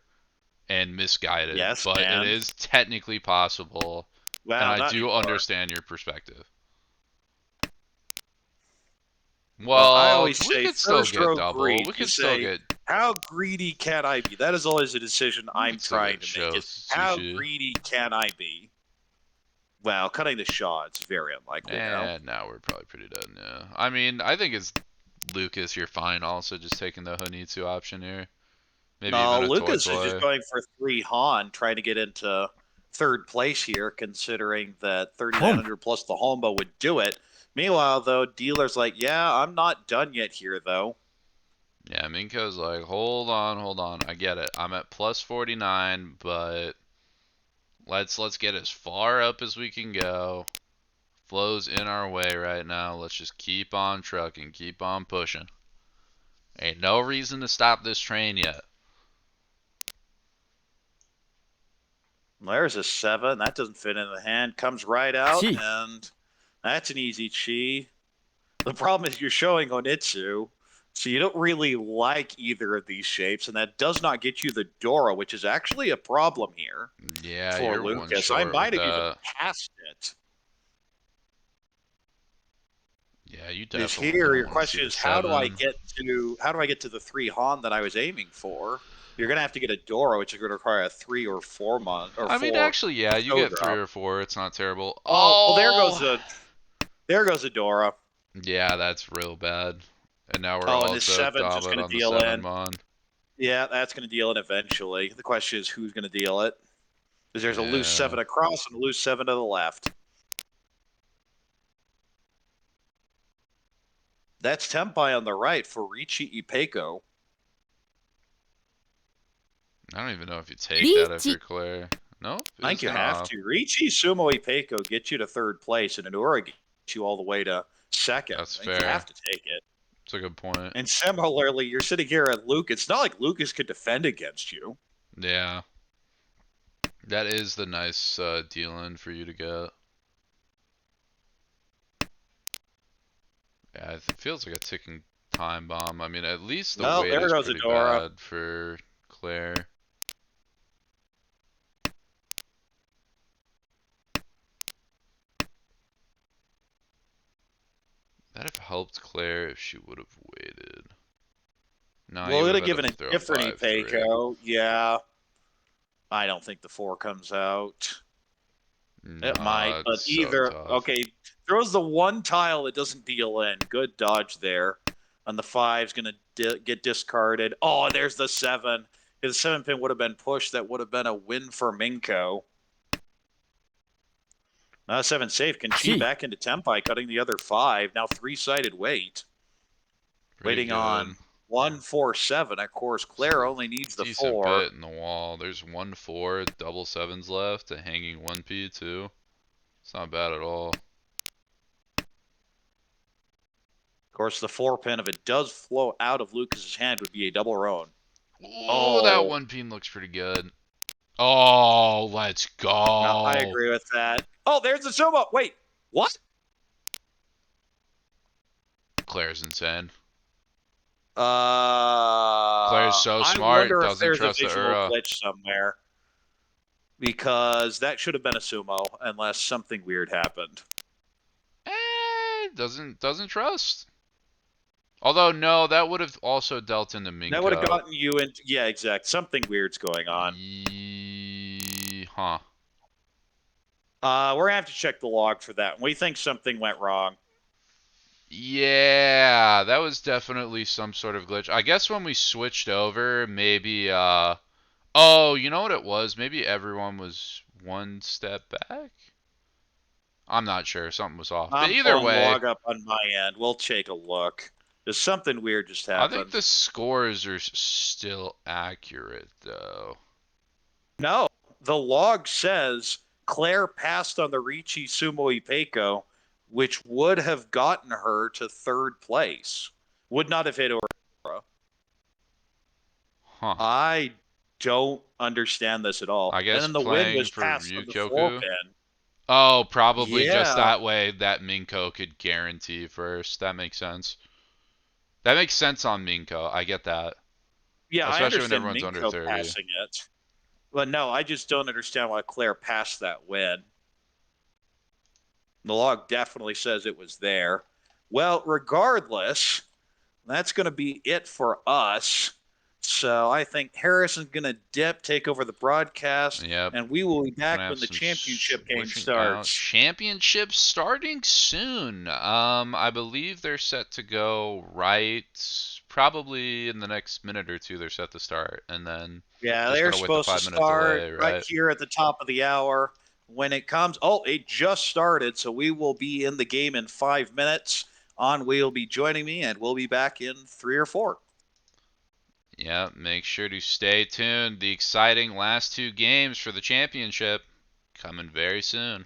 and misguided. Yes, but and? it is technically possible, Well, and I not do anymore. understand your perspective. Well, I Well, always we say could still first get row double. greed. We You could still say, get. how greedy can I be? That is always a decision I'm could still trying get to make. Show Is how Sushi. greedy can I be? Well, cutting the Shaw, it's very unlikely now. And now we're probably pretty done, yeah. I mean, I think it's Lucas, you're fine also just taking the Honitsu option here. Maybe No, even a Lucas Toy is just Boy. going for 3 Han, trying to get into third place here, considering that 3,900 plus the Hombo would do it. Meanwhile, though, dealer's like, yeah, I'm not done yet here, though. Yeah, Minko's like, hold on. I get it. I'm at plus 49, but let's get as far up as we can go. Flow's in our way right now. Let's just keep on trucking, keep on pushing. Ain't no reason to stop this train yet. There's a 7. That doesn't fit in the hand. Comes right out, Chi. and that's an easy Chi. The problem is you're showing Onitsu, so you don't really like either of these shapes, and that does not get you the Dora, which is actually a problem here Yeah, for you're one Lucas. I short might with have even that. passed it. Yeah, you Is definitely here don't your want to see question the is how do I 7. get to the 3 Han that I was aiming for? You're gonna have to get a Dora, which is gonna require a 3 or 4 month or I mean, 4 actually, yeah, you show get 3 drop. or 4. It's not terrible. Oh, well, Oh! there goes a Dora. Yeah, that's real bad. And now we're Oh, and this also 7's just dominant gonna on the deal 7 in. mon. Yeah, that's gonna deal in eventually. The question is who's gonna deal it. Because there's a loose Yeah. 7 across and a loose 7 to the left. That's Tempai on the right for Ricci Ipeco. I don't even know if you take that if you're Claire. Nope. I think It's you gonna have off. to. Ricci Sumo Ipeco gets you to third place, and Anura gets you all the way to second. That's I think you fair. have to take it. It's a good point. And similarly, you're sitting here at Luke. It's not like Lucas could defend against you. Yeah. That is the nice deal-in for you to get. Yeah, it feels like a ticking time bomb. I mean, at least the No, weight there is goes pretty Adora. bad for Claire. That'd have helped Claire if she would have waited. No, Well, you it would would have have had given to a throw different 5-3. Ipeco. Yeah. I don't think the 4 comes out. It might, Nah, but it's so either. tough. Okay, throws the one tile that doesn't deal in. Good dodge there. And the 5's going to get discarded. Oh, there's the 7. If the 7 pin would have been pushed, that would have been a win for Minko. Now 7 safe. Can Chi Chi. back into Tempai, cutting the other 5. Now 3-sided wait. Pretty Waiting good. on 1, 4, 7. Of course, Claire only needs the Decent 4. bit in the wall. There's 1 4, double 7s left, a hanging 1p too. It's not bad at all. Of course, the 4 pin, if it does flow out of Lucas's hand, would be a double roan. Oh, that 1 pin looks pretty good. Oh, let's go. I agree with that. Oh, there's the sumo. Wait, what? Claire's insane. Claire's so I smart, wonder if doesn't there's a trust the visual Ura. glitch somewhere. Because that should have been a sumo, unless something weird happened. Doesn't trust. Although, no, that would have also dealt into Minko. That would have gotten you into... Yeah, exact. Something weird's going on. Huh. We're going to have to check the log for that. We think something went wrong. Yeah, that was definitely some sort of glitch. I guess when we switched over, maybe, oh, you know what it was? Maybe everyone was one step back? I'm not sure. Something was off. But I'm either pulling way, log up on my end. We'll take a look. There's something weird just I think happened. the scores are still accurate, though. No, the log says Claire passed on the Ricci Sumo Ipeco, which would have gotten her to third place. Would not have hit Aurora. Huh. I don't understand this at all. I And guess then the win playing was for passed on the 4 Ryukyoku? pin. Oh, probably just Yeah. that way that Minko could guarantee first. That makes sense. That makes sense on Minko. I get that. Yeah, I Especially when understand everyone's under Minko 30. passing it. But no, I just don't understand why Claire passed that win. The log definitely says it was there. Well, regardless, that's going to be it for us. So I think Harrison's going to dip, take over the broadcast, Yep. and we will be Gonna back have when the some championship game switching out. starts. Championship starting soon. I believe they're set to go right. Probably in the next minute or two, they're set to start, and then Yeah, just they're gotta wait the supposed to 5 minute start delay, right right? here at the top of the hour. When it comes, oh, it just started, so we will be in the game in 5 minutes. On will be joining me, and we'll be back in 3 or 4. Yeah, make sure to stay tuned. The exciting last two games for the championship coming very soon.